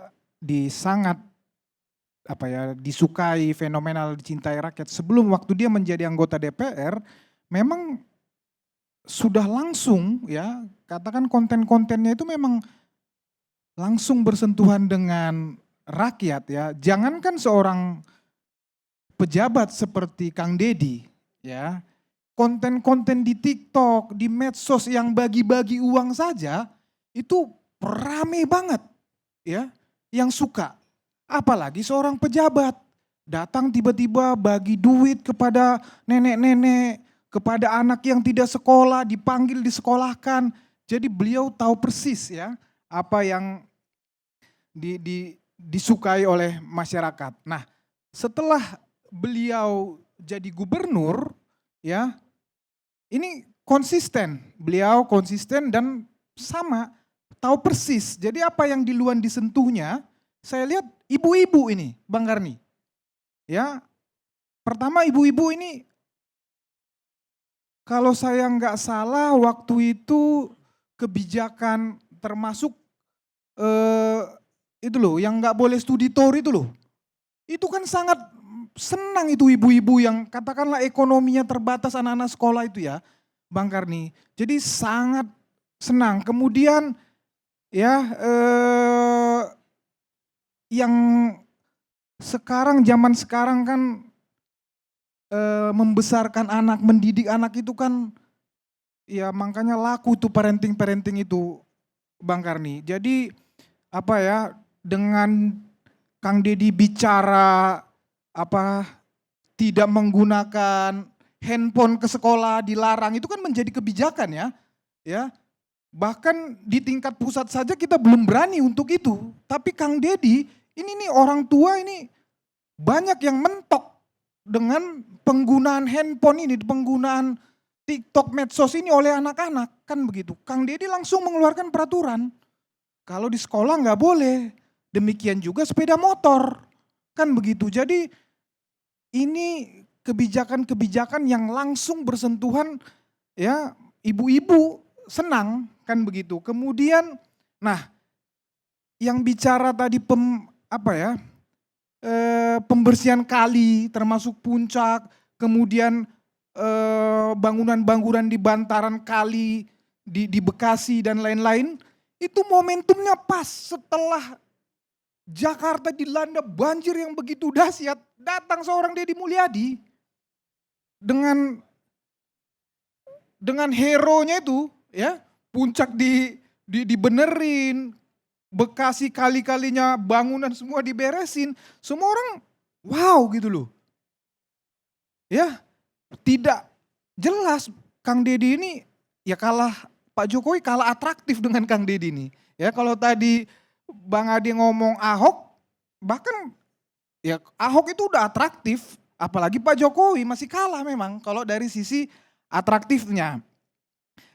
disukai, fenomenal, dicintai rakyat sebelum waktu dia menjadi anggota DPR, memang sudah langsung ya, katakan konten-kontennya itu memang langsung bersentuhan dengan rakyat ya. Jangankan seorang pejabat seperti Kang Deddy ya, konten-konten di TikTok, di medsos yang bagi-bagi uang saja itu rame banget ya, yang suka. Apalagi seorang pejabat datang tiba-tiba bagi duit kepada nenek-nenek, kepada anak yang tidak sekolah, dipanggil disekolahkan. Jadi beliau tahu persis ya apa yang disukai oleh masyarakat. Nah, setelah beliau jadi gubernur ya, ini konsisten, beliau konsisten dan sama, tahu persis. Jadi apa yang duluan disentuhnya, saya lihat ibu-ibu ini, Bang Karni. Ya, pertama ibu-ibu ini, kalau saya nggak salah waktu itu kebijakan termasuk itu loh, yang nggak boleh studi tour itu loh. Itu kan sangat senang itu ibu-ibu yang katakanlah ekonominya terbatas anak-anak sekolah itu ya, Bang Karni. Jadi sangat senang. Kemudian ya yang sekarang, zaman sekarang kan membesarkan anak, mendidik anak itu kan ya makanya laku tuh parenting itu Bang Karni. Jadi apa ya, dengan Kang Deddy bicara tidak menggunakan handphone ke sekolah, dilarang, itu kan menjadi kebijakan ya. Ya. Bahkan di tingkat pusat saja kita belum berani untuk itu. Tapi Kang Deddy ini nih orang tua ini banyak yang mentok dengan penggunaan handphone ini, penggunaan TikTok, medsos ini oleh anak-anak, kan begitu. Kang Deddy langsung mengeluarkan peraturan. Kalau di sekolah nggak boleh. Demikian juga sepeda motor, kan begitu. Jadi ini kebijakan-kebijakan yang langsung bersentuhan ya, ibu-ibu senang, kan begitu. Kemudian, nah yang bicara tadi pembersihan kali termasuk Puncak, kemudian bangunan-bangunan di bantaran kali di Bekasi dan lain-lain, itu momentumnya pas setelah Jakarta dilanda banjir yang begitu dahsyat, datang seorang Deddy Mulyadi dengan hero-nya itu ya, Puncak dibenerin, Bekasi kali-kalinya bangunan semua diberesin, semua orang wow gitu loh. Ya, tidak jelas Kang Deddy ini ya kalah, Pak Jokowi kalah atraktif dengan Kang Deddy nih. Ya kalau tadi Bang Ade ngomong Ahok, bahkan ya Ahok itu udah atraktif, apalagi Pak Jokowi masih kalah memang kalau dari sisi atraktifnya.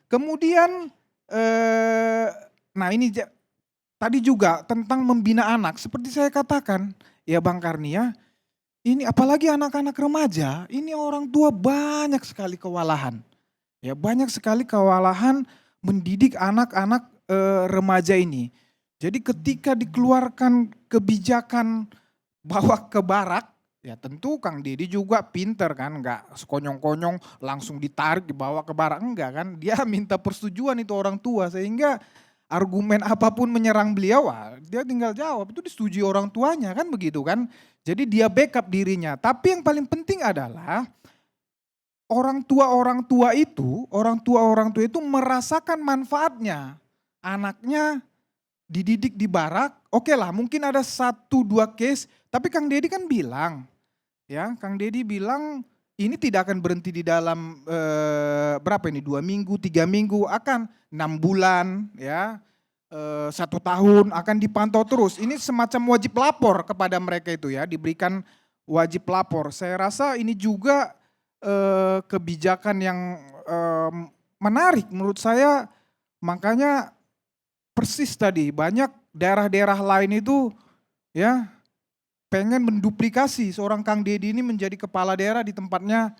Kemudian nah ini tadi juga tentang membina anak, seperti saya katakan ya Bang Karni ya, ini apalagi anak-anak remaja, ini orang tua banyak sekali kewalahan. Ya banyak sekali kewalahan mendidik anak-anak remaja ini. Jadi ketika dikeluarkan kebijakan bawa ke barak, ya tentu Kang Deddy juga pinter kan, nggak sekonyong-konyong langsung ditarik dibawa ke barak, enggak kan. Dia minta persetujuan itu orang tua, sehingga argumen apapun menyerang beliau, dia tinggal jawab, itu disetujui orang tuanya kan begitu kan. Jadi dia backup dirinya. Tapi yang paling penting adalah orang tua itu merasakan manfaatnya. Anaknya dididik di barak, oke lah mungkin ada 1-2 case, tapi Kang Deddy kan bilang, ya Kang Deddy bilang ini tidak akan berhenti di dalam berapa ini 2 minggu, 3 minggu, akan 6 bulan, ya 1 tahun akan dipantau terus. Ini semacam wajib lapor kepada mereka itu ya, diberikan wajib lapor. Saya rasa ini juga kebijakan yang menarik menurut saya, makanya persis tadi banyak daerah-daerah lain itu ya pengen menduplikasi seorang Kang Deddy ini menjadi kepala daerah di tempatnya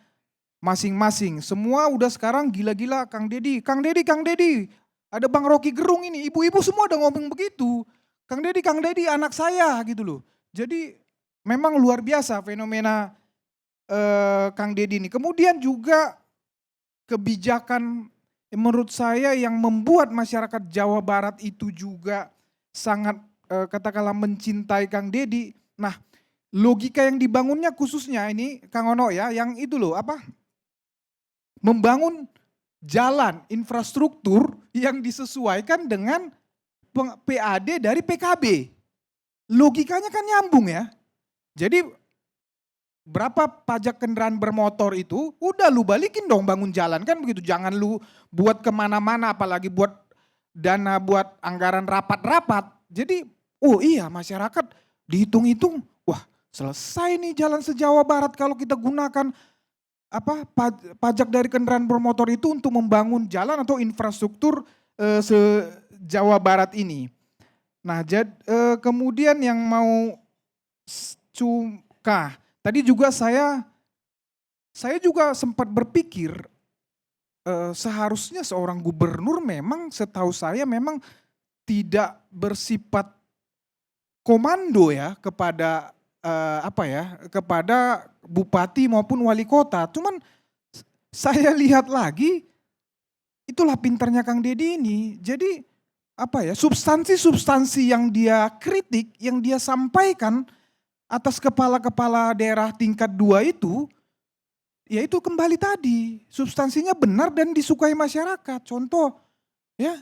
masing-masing. Semua udah sekarang gila-gila Kang Deddy, Kang Deddy, Kang Deddy. Ada Bang Rocky Gerung ini, ibu-ibu semua udah ngomong begitu. Kang Deddy anak saya gitu loh. Jadi memang luar biasa fenomena Kang Deddy ini. Kemudian juga kebijakan menurut saya yang membuat masyarakat Jawa Barat itu juga sangat katakanlah mencintai Kang Deddy. Nah, logika yang dibangunnya khususnya ini Kang Ono ya, yang itu loh apa? Membangun jalan infrastruktur yang disesuaikan dengan PAD dari PKB. Logikanya kan nyambung ya. Jadi berapa pajak kendaraan bermotor itu, udah lu balikin dong bangun jalan kan begitu. Jangan lu buat kemana-mana apalagi buat dana buat anggaran rapat-rapat. Jadi oh iya masyarakat dihitung-hitung, wah selesai nih jalan se-Jawa Barat kalau kita gunakan apa pajak dari kendaraan bermotor itu untuk membangun jalan atau infrastruktur se-Jawa Barat ini. Nah kemudian yang mau tadi juga saya juga sempat berpikir seharusnya seorang gubernur memang setahu saya memang tidak bersifat komando ya kepada kepada bupati maupun wali kota. Cuman saya lihat lagi itulah pintarnya Kang Deddy ini. Jadi substansi-substansi yang dia kritik, yang dia sampaikan atas kepala-kepala daerah tingkat 2 itu, ya itu kembali tadi, substansinya benar dan disukai masyarakat. Contoh, ya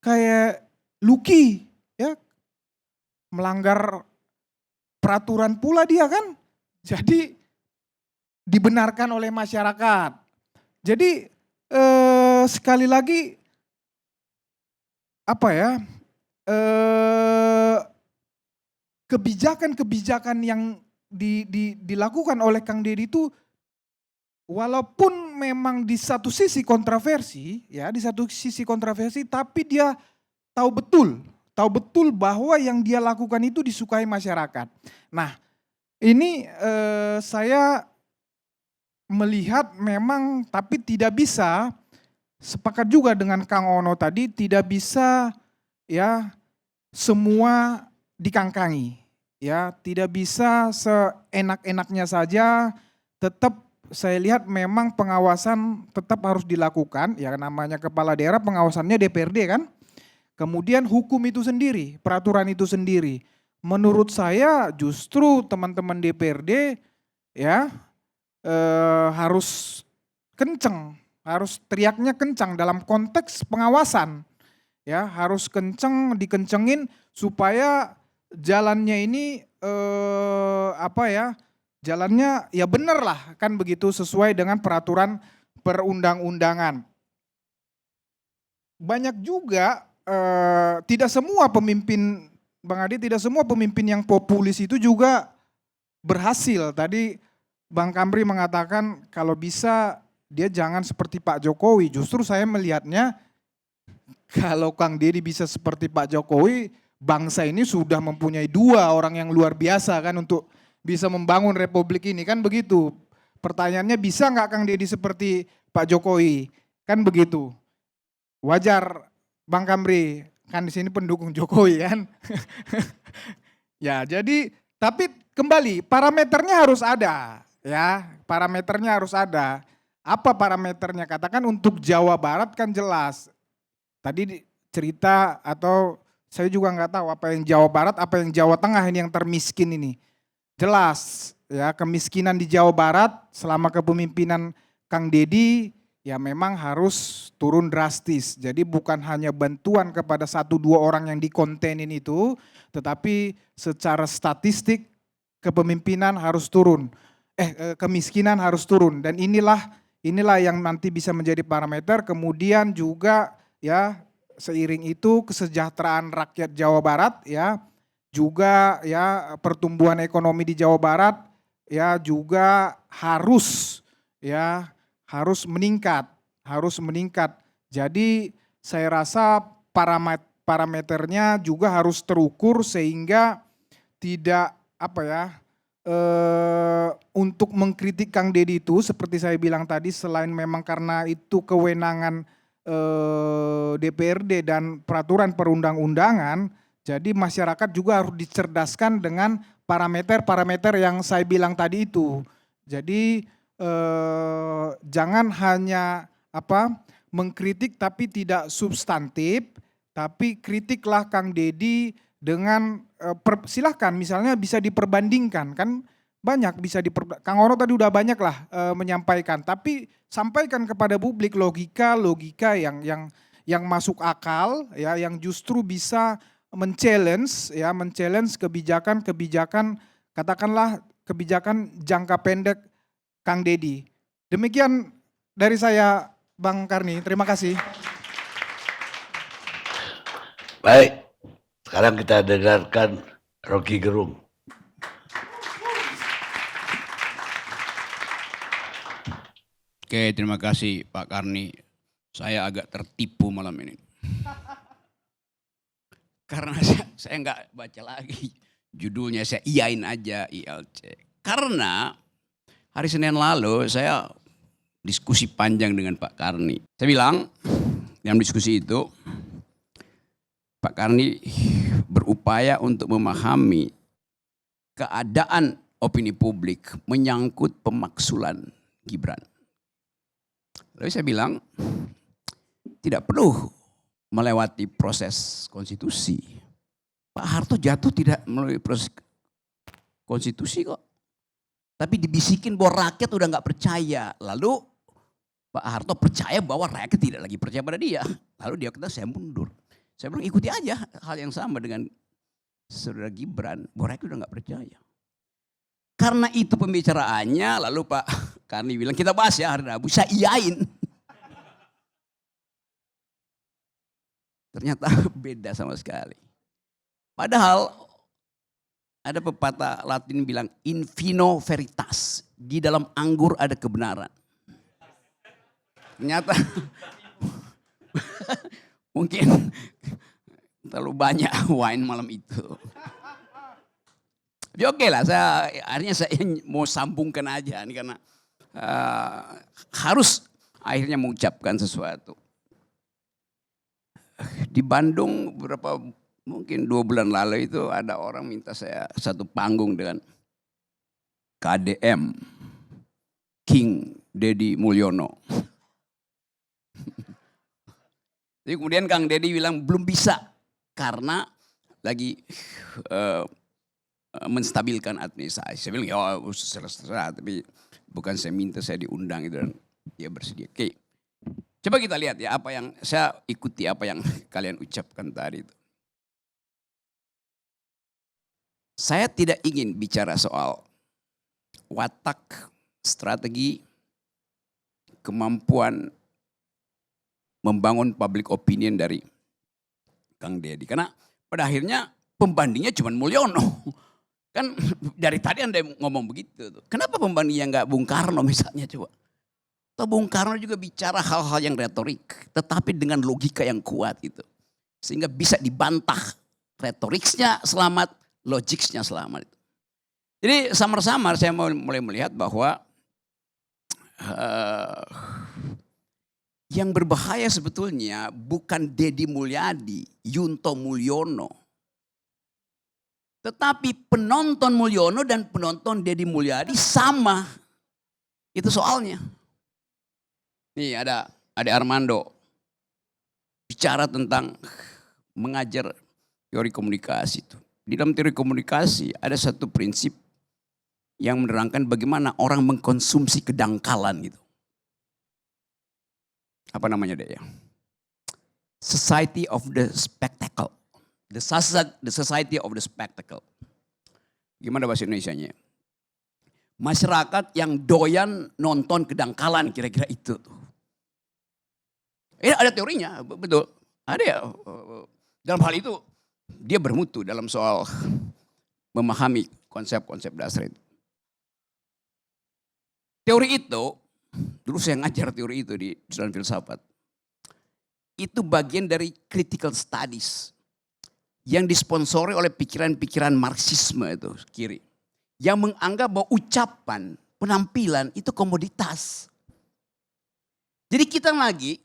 kayak Luki, ya melanggar peraturan pula dia kan, jadi dibenarkan oleh masyarakat. Jadi sekali lagi kebijakan-kebijakan yang dilakukan oleh Kang Deddy itu walaupun memang di satu sisi kontroversi, tapi dia tahu betul bahwa yang dia lakukan itu disukai masyarakat. Nah, ini saya melihat memang tapi tidak bisa sepakat juga dengan Kang Ono tadi, tidak bisa ya semua dikangkangi, ya tidak bisa seenak-enaknya saja. Tetap saya lihat memang pengawasan tetap harus dilakukan, ya namanya kepala daerah pengawasannya DPRD kan. Kemudian hukum itu sendiri, peraturan itu sendiri. Menurut saya justru teman-teman DPRD ya harus kenceng, harus teriaknya kencang dalam konteks pengawasan. Ya harus dikencengin supaya jalannya ini jalannya ya bener lah kan begitu sesuai dengan peraturan perundang-undangan. banyak juga tidak semua pemimpin, Bang Adi, tidak semua pemimpin yang populis itu juga berhasil. Tadi Bang Kamri mengatakan kalau bisa dia jangan seperti Pak Jokowi. Justru saya melihatnya kalau Kang Deddy bisa seperti Pak Jokowi, bangsa ini sudah mempunyai 2 orang yang luar biasa kan untuk bisa membangun republik ini, kan begitu. Pertanyaannya, bisa nggak Kang Deddy seperti Pak Jokowi? Kan begitu. Wajar Bang Kamri, kan di sini pendukung Jokowi kan. Ya, jadi tapi kembali parameternya harus ada, ya. Parameternya harus ada. Apa parameternya? Katakan untuk Jawa Barat kan jelas. Tadi cerita atau saya juga nggak tahu apa yang Jawa Barat, apa yang Jawa Tengah ini yang termiskin ini. Jelas ya, kemiskinan di Jawa Barat selama kepemimpinan Kang Deddy ya memang harus turun drastis. Jadi bukan hanya bantuan kepada 1-2 orang yang dikontenin itu, tetapi secara statistik kepemimpinan harus turun. Kemiskinan harus turun, dan inilah yang nanti bisa menjadi parameter. Kemudian juga ya seiring itu kesejahteraan rakyat Jawa Barat ya, juga ya pertumbuhan ekonomi di Jawa Barat ya juga harus meningkat. Jadi saya rasa parameternya juga harus terukur sehingga tidak untuk mengkritik Kang Deddy itu seperti saya bilang tadi, selain memang karena itu kewenangan DPRD dan peraturan perundang-undangan, jadi masyarakat juga harus dicerdaskan dengan parameter-parameter yang saya bilang tadi itu. Jadi jangan hanya mengkritik tapi tidak substantif, tapi kritiklah Kang Deddy dengan silahkan misalnya bisa diperbandingkan, kan banyak bisa Kang Ono tadi udah banyak lah menyampaikan, tapi sampaikan kepada publik logika yang masuk akal ya, yang justru bisa men-challenge kebijakan katakanlah kebijakan jangka pendek Kang Deddy. Demikian dari saya, Bang Karni, terima kasih. Baik, sekarang kita dengarkan Rocky Gerung. Oke, terima kasih Pak Karni. Saya agak tertipu malam ini. Karena saya nggak baca lagi judulnya, saya iyain aja ILC. Karena hari Senin lalu saya diskusi panjang dengan Pak Karni. Saya bilang dalam diskusi itu, Pak Karni berupaya untuk memahami keadaan opini publik menyangkut pemaksulan Gibran. Lalu saya bilang, tidak perlu melewati proses konstitusi. Pak Harto jatuh tidak melalui proses konstitusi kok. Tapi dibisikin bahwa rakyat udah nggak percaya. Lalu Pak Harto percaya bahwa rakyat tidak lagi percaya pada dia. Lalu dia kata saya mundur. Saya bilang ikuti aja hal yang sama dengan saudara Gibran, bahwa rakyat udah nggak percaya. Karena itu pembicaraannya, lalu Pak Karni bilang kita bahas ya hari Rabu, saya iyain. Ternyata beda sama sekali. Padahal ada pepatah Latin bilang in vino veritas, di dalam anggur ada kebenaran. Ternyata mungkin terlalu banyak wine malam itu. Jadi oke lah, akhirnya saya mau sambungkan aja nih karena harus akhirnya mengucapkan sesuatu. Di Bandung mungkin 2 bulan lalu itu ada orang minta saya satu panggung dengan KDM, King Deddy Mulyono. Jadi kemudian Kang Deddy bilang belum bisa karena lagi menstabilkan administrasi. Saya bilang ya serah, tapi bukan saya minta, saya diundang itu dan dia bersedia. Oke. Coba kita lihat ya apa yang saya ikuti, apa yang kalian ucapkan tadi itu. Saya tidak ingin bicara soal watak, strategi, kemampuan membangun public opinion dari Kang Deddy. Karena pada akhirnya pembandingnya cuma Mulyono. Kan dari tadi Anda ngomong begitu. Kenapa pembandingnya nggak Bung Karno misalnya coba? Atau Bung Karno juga bicara hal-hal yang retorik, tetapi dengan logika yang kuat gitu. Sehingga bisa dibantah retoriknya selamat, logiknya selamat. Jadi samar-samar saya mulai melihat bahwa yang berbahaya sebetulnya bukan Deddy Mulyadi, Yunto Mulyono. Tetapi penonton Mulyono dan penonton Deddy Mulyadi sama. Itu soalnya. Nih ada Armando bicara tentang mengajar teori komunikasi itu. Di dalam teori komunikasi ada satu prinsip yang menerangkan bagaimana orang mengkonsumsi kedangkalan gitu. Apa namanya deh ya? Society of the spectacle. The society of the spectacle. Gimana bahasa Indonesianya? Masyarakat yang doyan nonton kedangkalan, kira-kira itu tuh. Ada teorinya, betul. Ada ya. Dalam hal itu dia bermutu dalam soal memahami konsep-konsep dasar itu. Teori itu, dulu saya ngajar teori itu di jurusan filsafat. Itu bagian dari critical studies yang disponsori oleh pikiran-pikiran Marxisme itu kiri. Yang menganggap bahwa ucapan, penampilan itu komoditas. Jadi kita lagi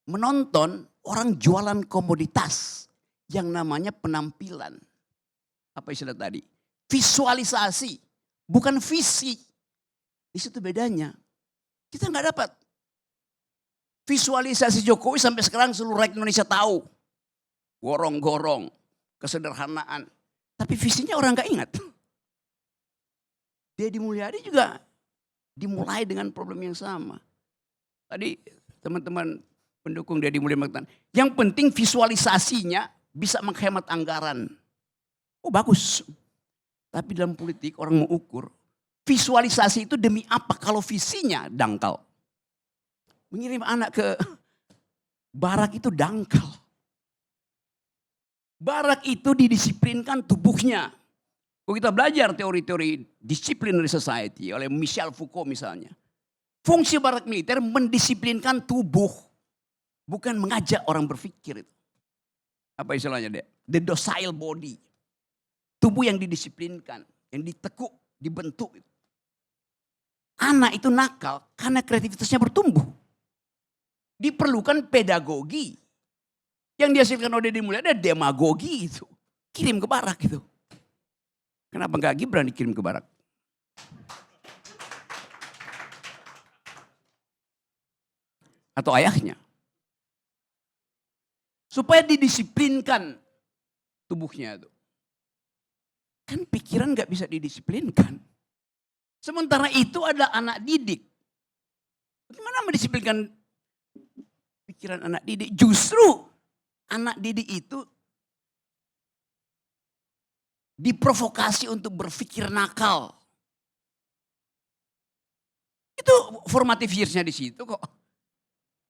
menonton orang jualan komoditas yang namanya penampilan. Apa istilah tadi? Visualisasi, bukan visi. Di situ bedanya. Kita nggak dapat. Visualisasi Jokowi sampai sekarang seluruh rakyat Indonesia tahu. Gorong-gorong, kesederhanaan. Tapi visinya orang nggak ingat. Deddy Mulyadi juga dimulai dengan problem yang sama. Tadi teman-teman pendukung Deddy Mulyadi mengatakan, yang penting visualisasinya bisa menghemat anggaran. Oh bagus. Tapi dalam politik orang mau ukur, visualisasi itu demi apa kalau visinya dangkal. Mengirim anak ke barak itu dangkal. Barak itu didisiplinkan tubuhnya. Kalau kita belajar teori-teori disciplinary society oleh Michel Foucault misalnya. Fungsi barak militer mendisiplinkan tubuh. Bukan mengajak orang berpikir itu. Apa istilahnya deh? The docile body. Tubuh yang didisiplinkan, yang ditekuk, dibentuk. Anak itu nakal karena kreativitasnya bertumbuh. Diperlukan pedagogi. Yang dihasilkan oleh Deddy Mulyadi ada demagogi itu. Kirim ke barak itu. Kenapa enggak Gibran dikirim ke barak? Atau ayahnya. Supaya didisiplinkan tubuhnya itu. Kan pikiran gak bisa didisiplinkan. Sementara itu ada anak didik. Bagaimana mendisiplinkan pikiran anak didik? Justru anak didik itu diprovokasi untuk berpikir nakal. Itu formative years-nya di situ kok.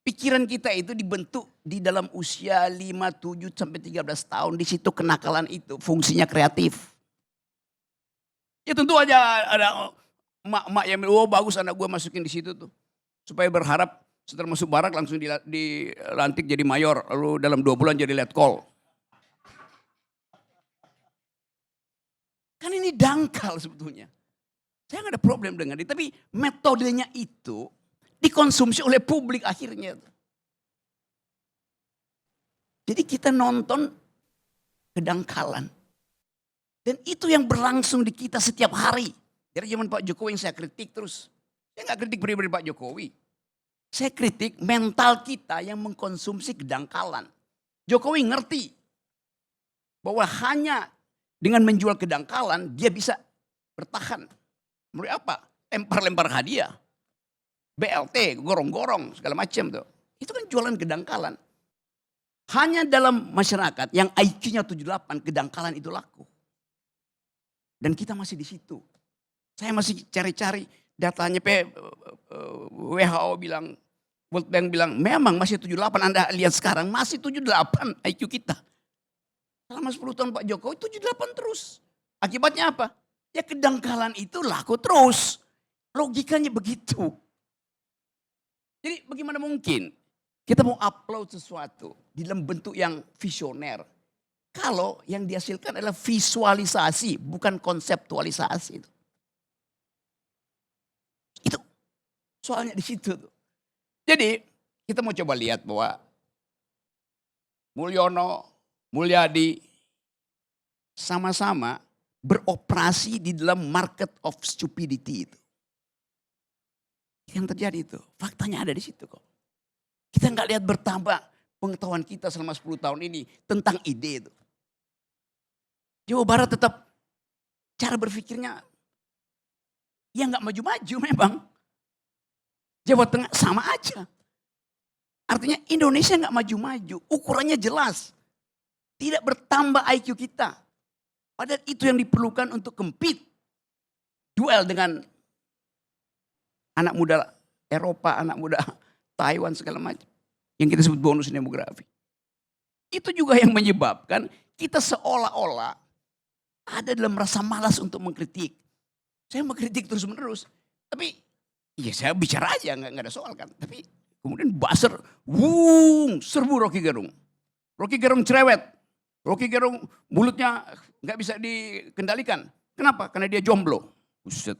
Pikiran kita itu dibentuk di dalam usia 5, 7 sampai 13 tahun. Di situ kenakalan itu fungsinya kreatif. Ya tentu aja ada emak-emak yang bilang, oh bagus anak gue masukin di situ tuh. Supaya berharap setelah masuk barak langsung dilantik jadi mayor. Lalu dalam 2 bulan jadi letkol. Kan ini dangkal sebetulnya. Saya nggak ada problem dengan itu. Tapi metodenya itu dikonsumsi oleh publik akhirnya. Jadi kita nonton kedangkalan. Dan itu yang berlangsung di kita setiap hari. Dari zaman Pak Jokowi yang saya kritik terus. Saya nggak kritik pribadi Pak Jokowi. Saya kritik mental kita yang mengkonsumsi kedangkalan. Jokowi ngerti bahwa hanya dengan menjual kedangkalan dia bisa bertahan. Menurut apa? Lempar-lempar hadiah. BLT, gorong-gorong, segala macam tuh. Itu kan jualan kedangkalan. Hanya dalam masyarakat yang IQ-nya 78, kedangkalan itu laku. Dan kita masih di situ. Saya masih cari-cari datanya. WHO bilang World Bank bilang memang masih 78, Anda lihat sekarang masih 78 IQ kita. Selama 10 tahun Pak Jokowi 78 terus. Akibatnya apa? Ya kedangkalan itu laku terus. Logikanya begitu. Jadi bagaimana mungkin kita mau upload sesuatu di dalam bentuk yang visioner. Kalau yang dihasilkan adalah visualisasi, bukan konseptualisasi. Itu soalnya di situ. Jadi kita mau coba lihat bahwa Mulyono, Mulyadi sama-sama beroperasi di dalam market of stupidity itu. Yang terjadi itu, faktanya ada di situ kok. Kita nggak lihat bertambah pengetahuan kita selama 10 tahun ini tentang ide itu. Jawa Barat tetap cara berpikirnya ya nggak maju-maju memang. Jawa Tengah sama aja. Artinya Indonesia nggak maju-maju, ukurannya jelas. Tidak bertambah IQ kita. Padahal itu yang diperlukan untuk compete. Duel dengan anak muda Eropa, anak muda Taiwan segala macam. Yang kita sebut bonus demografi. Itu juga yang menyebabkan kita seolah-olah ada dalam rasa malas untuk mengkritik. Saya mengkritik terus menerus. Tapi ya saya bicara aja, nggak ada soal kan. Tapi kemudian buzzer, serbu Rocky Gerung. Rocky Gerung cerewet. Rocky Gerung mulutnya nggak bisa dikendalikan. Kenapa? Karena dia jomblo. Buset.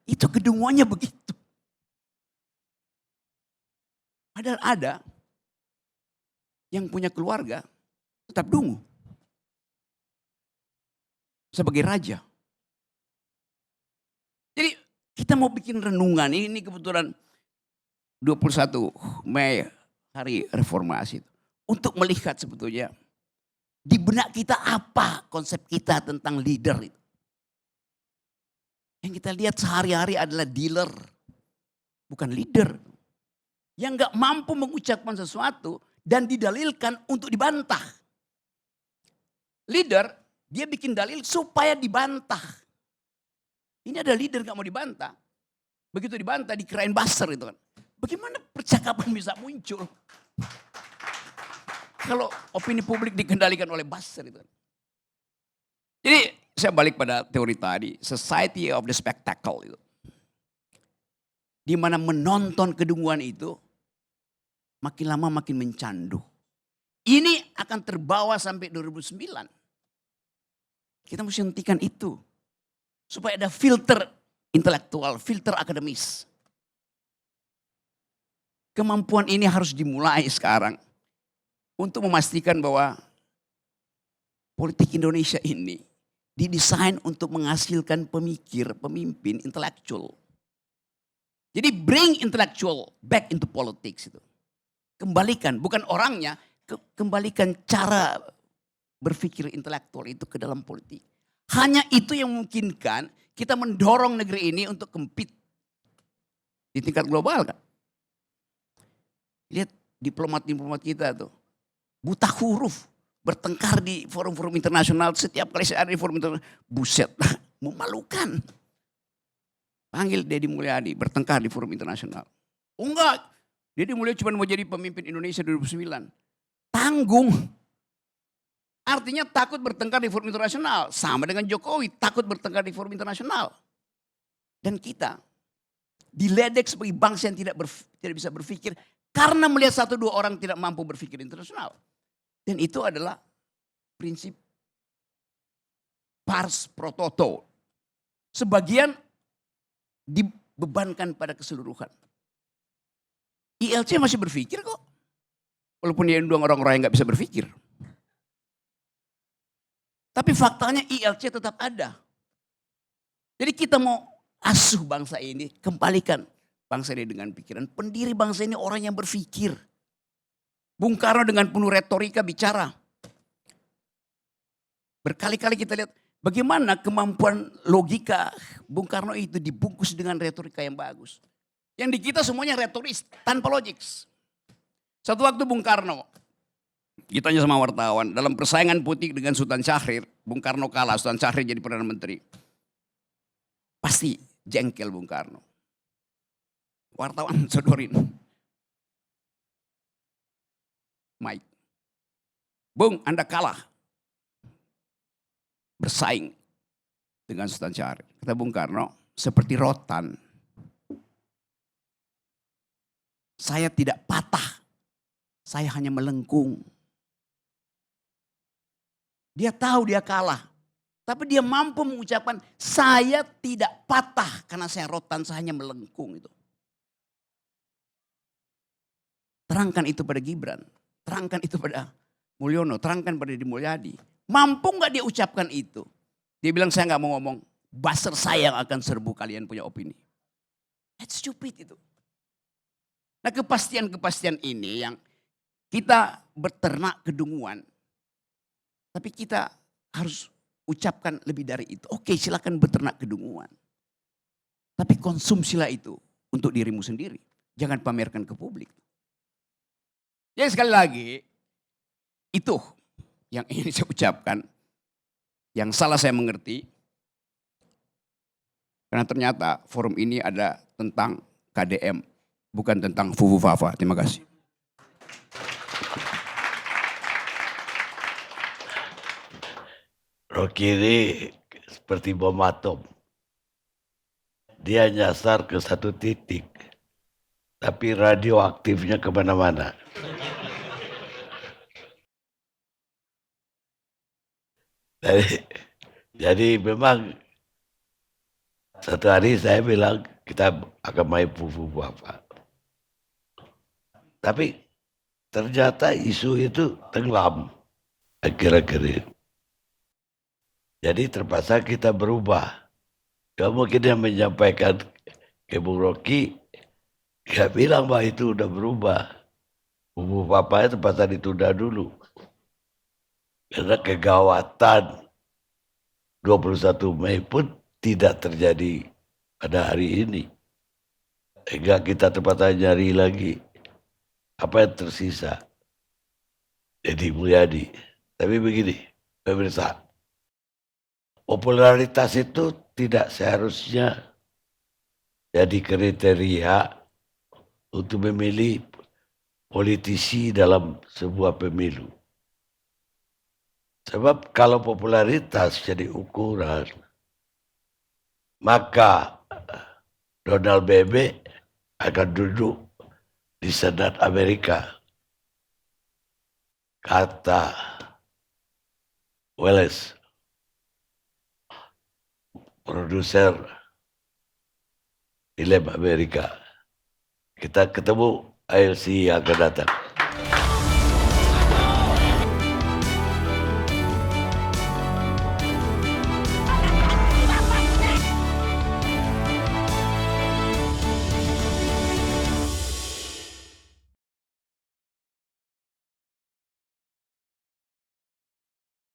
Itu kedunguannya begitu. Padahal ada yang punya keluarga tetap dungu. Sebagai raja. Jadi kita mau bikin renungan, ini kebetulan 21 Mei hari reformasi. Untuk melihat sebetulnya di benak kita apa konsep kita tentang leader itu. Yang kita lihat sehari-hari adalah dealer, bukan leader. Yang gak mampu mengucapkan sesuatu dan didalilkan untuk dibantah. Leader, dia bikin dalil supaya dibantah. Ini ada leader gak mau dibantah. Begitu dibantah dikirain buzzer itu kan. Bagaimana percakapan bisa muncul? Kalau opini publik dikendalikan oleh buzzer itu kan. Jadi saya balik pada teori tadi, society of the spectacle itu. Di mana menonton kedunguan itu makin lama makin mencandu. Ini akan terbawa sampai 2009. Kita mesti hentikan itu. Supaya ada filter intelektual, filter akademis. Kemampuan ini harus dimulai sekarang. Untuk memastikan bahwa politik Indonesia ini didesain untuk menghasilkan pemikir, pemimpin intelektual. Jadi bring intellectual back into politics itu. Kembalikan, bukan orangnya, kembalikan cara berpikir intelektual itu ke dalam politik. Hanya itu yang memungkinkan kita mendorong negeri ini untuk compete di tingkat global kan. Lihat diplomat-diplomat kita tuh, buta huruf, bertengkar di forum-forum internasional, setiap kali saya ada di forum internasional, buset, memalukan. Panggil Deddy Mulyadi, bertengkar di forum internasional. Oh enggak, Deddy Mulyadi cuma mau jadi pemimpin Indonesia 2009. Tanggung. Artinya takut bertengkar di forum internasional. Sama dengan Jokowi, takut bertengkar di forum internasional. Dan kita diledek sebagai bangsa yang tidak bisa berpikir karena melihat 1-2 orang tidak mampu berpikir internasional. Dan itu adalah prinsip pars pro toto. Sebagian dibebankan pada keseluruhan. ILC masih berpikir kok. Walaupun dia undang orang-orang yang gak bisa berpikir. Tapi faktanya ILC tetap ada. Jadi kita mau asuh bangsa ini, kembalikan bangsa ini dengan pikiran. Pendiri bangsa ini orang yang berpikir. Bung Karno dengan penuh retorika bicara. Berkali-kali kita lihat bagaimana kemampuan logika Bung Karno itu dibungkus dengan retorika yang bagus. Yang di kita semuanya retoris, tanpa logik. Satu waktu Bung Karno, ditanya sama wartawan, dalam persaingan politik dengan Sultan Syahrir, Bung Karno kalah, Sultan Syahrir jadi Perdana Menteri. Pasti jengkel Bung Karno. wartawan sodorin. Mike. Bung, Anda kalah. Bersaing dengan Sultan Syarif. Kata Bung Karno, seperti rotan. Saya tidak patah. Saya hanya melengkung. Dia tahu dia kalah. Tapi dia mampu mengucapkan, saya tidak patah karena saya rotan, saya hanya melengkung itu. Terangkan itu pada Gibran. Terangkan itu pada Mulyono. Terangkan pada Deddy Mulyadi. Mampu nggak dia ucapkan itu? Dia bilang, saya nggak mau ngomong. Buzzer saya yang akan serbu kalian punya opini. That's stupid itu. Nah, kepastian-kepastian ini yang kita berternak kedunguan. Tapi kita harus ucapkan lebih dari itu. Oke, silakan beternak kedunguan. Tapi konsumsilah itu untuk dirimu sendiri. Jangan pamerkan ke publik. Jadi sekali lagi, itu yang ingin saya ucapkan. Yang salah saya mengerti. Karena ternyata forum ini ada tentang KDM. Bukan tentang Fufu Fafa. Terima kasih. Rocky ini seperti bom atom. Dia nyasar ke satu titik. Tapi radioaktifnya kemana-mana. Jadi memang satu hari saya bilang kita akan main Fufu Fafa. Tapi ternyata isu itu tenggelam akhir-akhir ini. Jadi terpaksa kita berubah. Gak mungkin yang menyampaikan ke Bung Rocky, gak bilang bahwa itu udah berubah. Fufu Fafa terpaksa ditunda dulu. Karena kegawatan 21 Mei pun tidak terjadi pada hari ini. Sehingga kita terpaksa nyari lagi apa yang tersisa. Deddy Mulyadi. Tapi begini, pemirsa. Popularitas itu tidak seharusnya jadi kriteria untuk memilih politisi dalam sebuah pemilu. Sebab kalau popularitas jadi ukuran, maka Donald Bebe akan duduk di Senat Amerika. Kata Wallace, produser film Amerika. Kita ketemu ALC yang akan datang.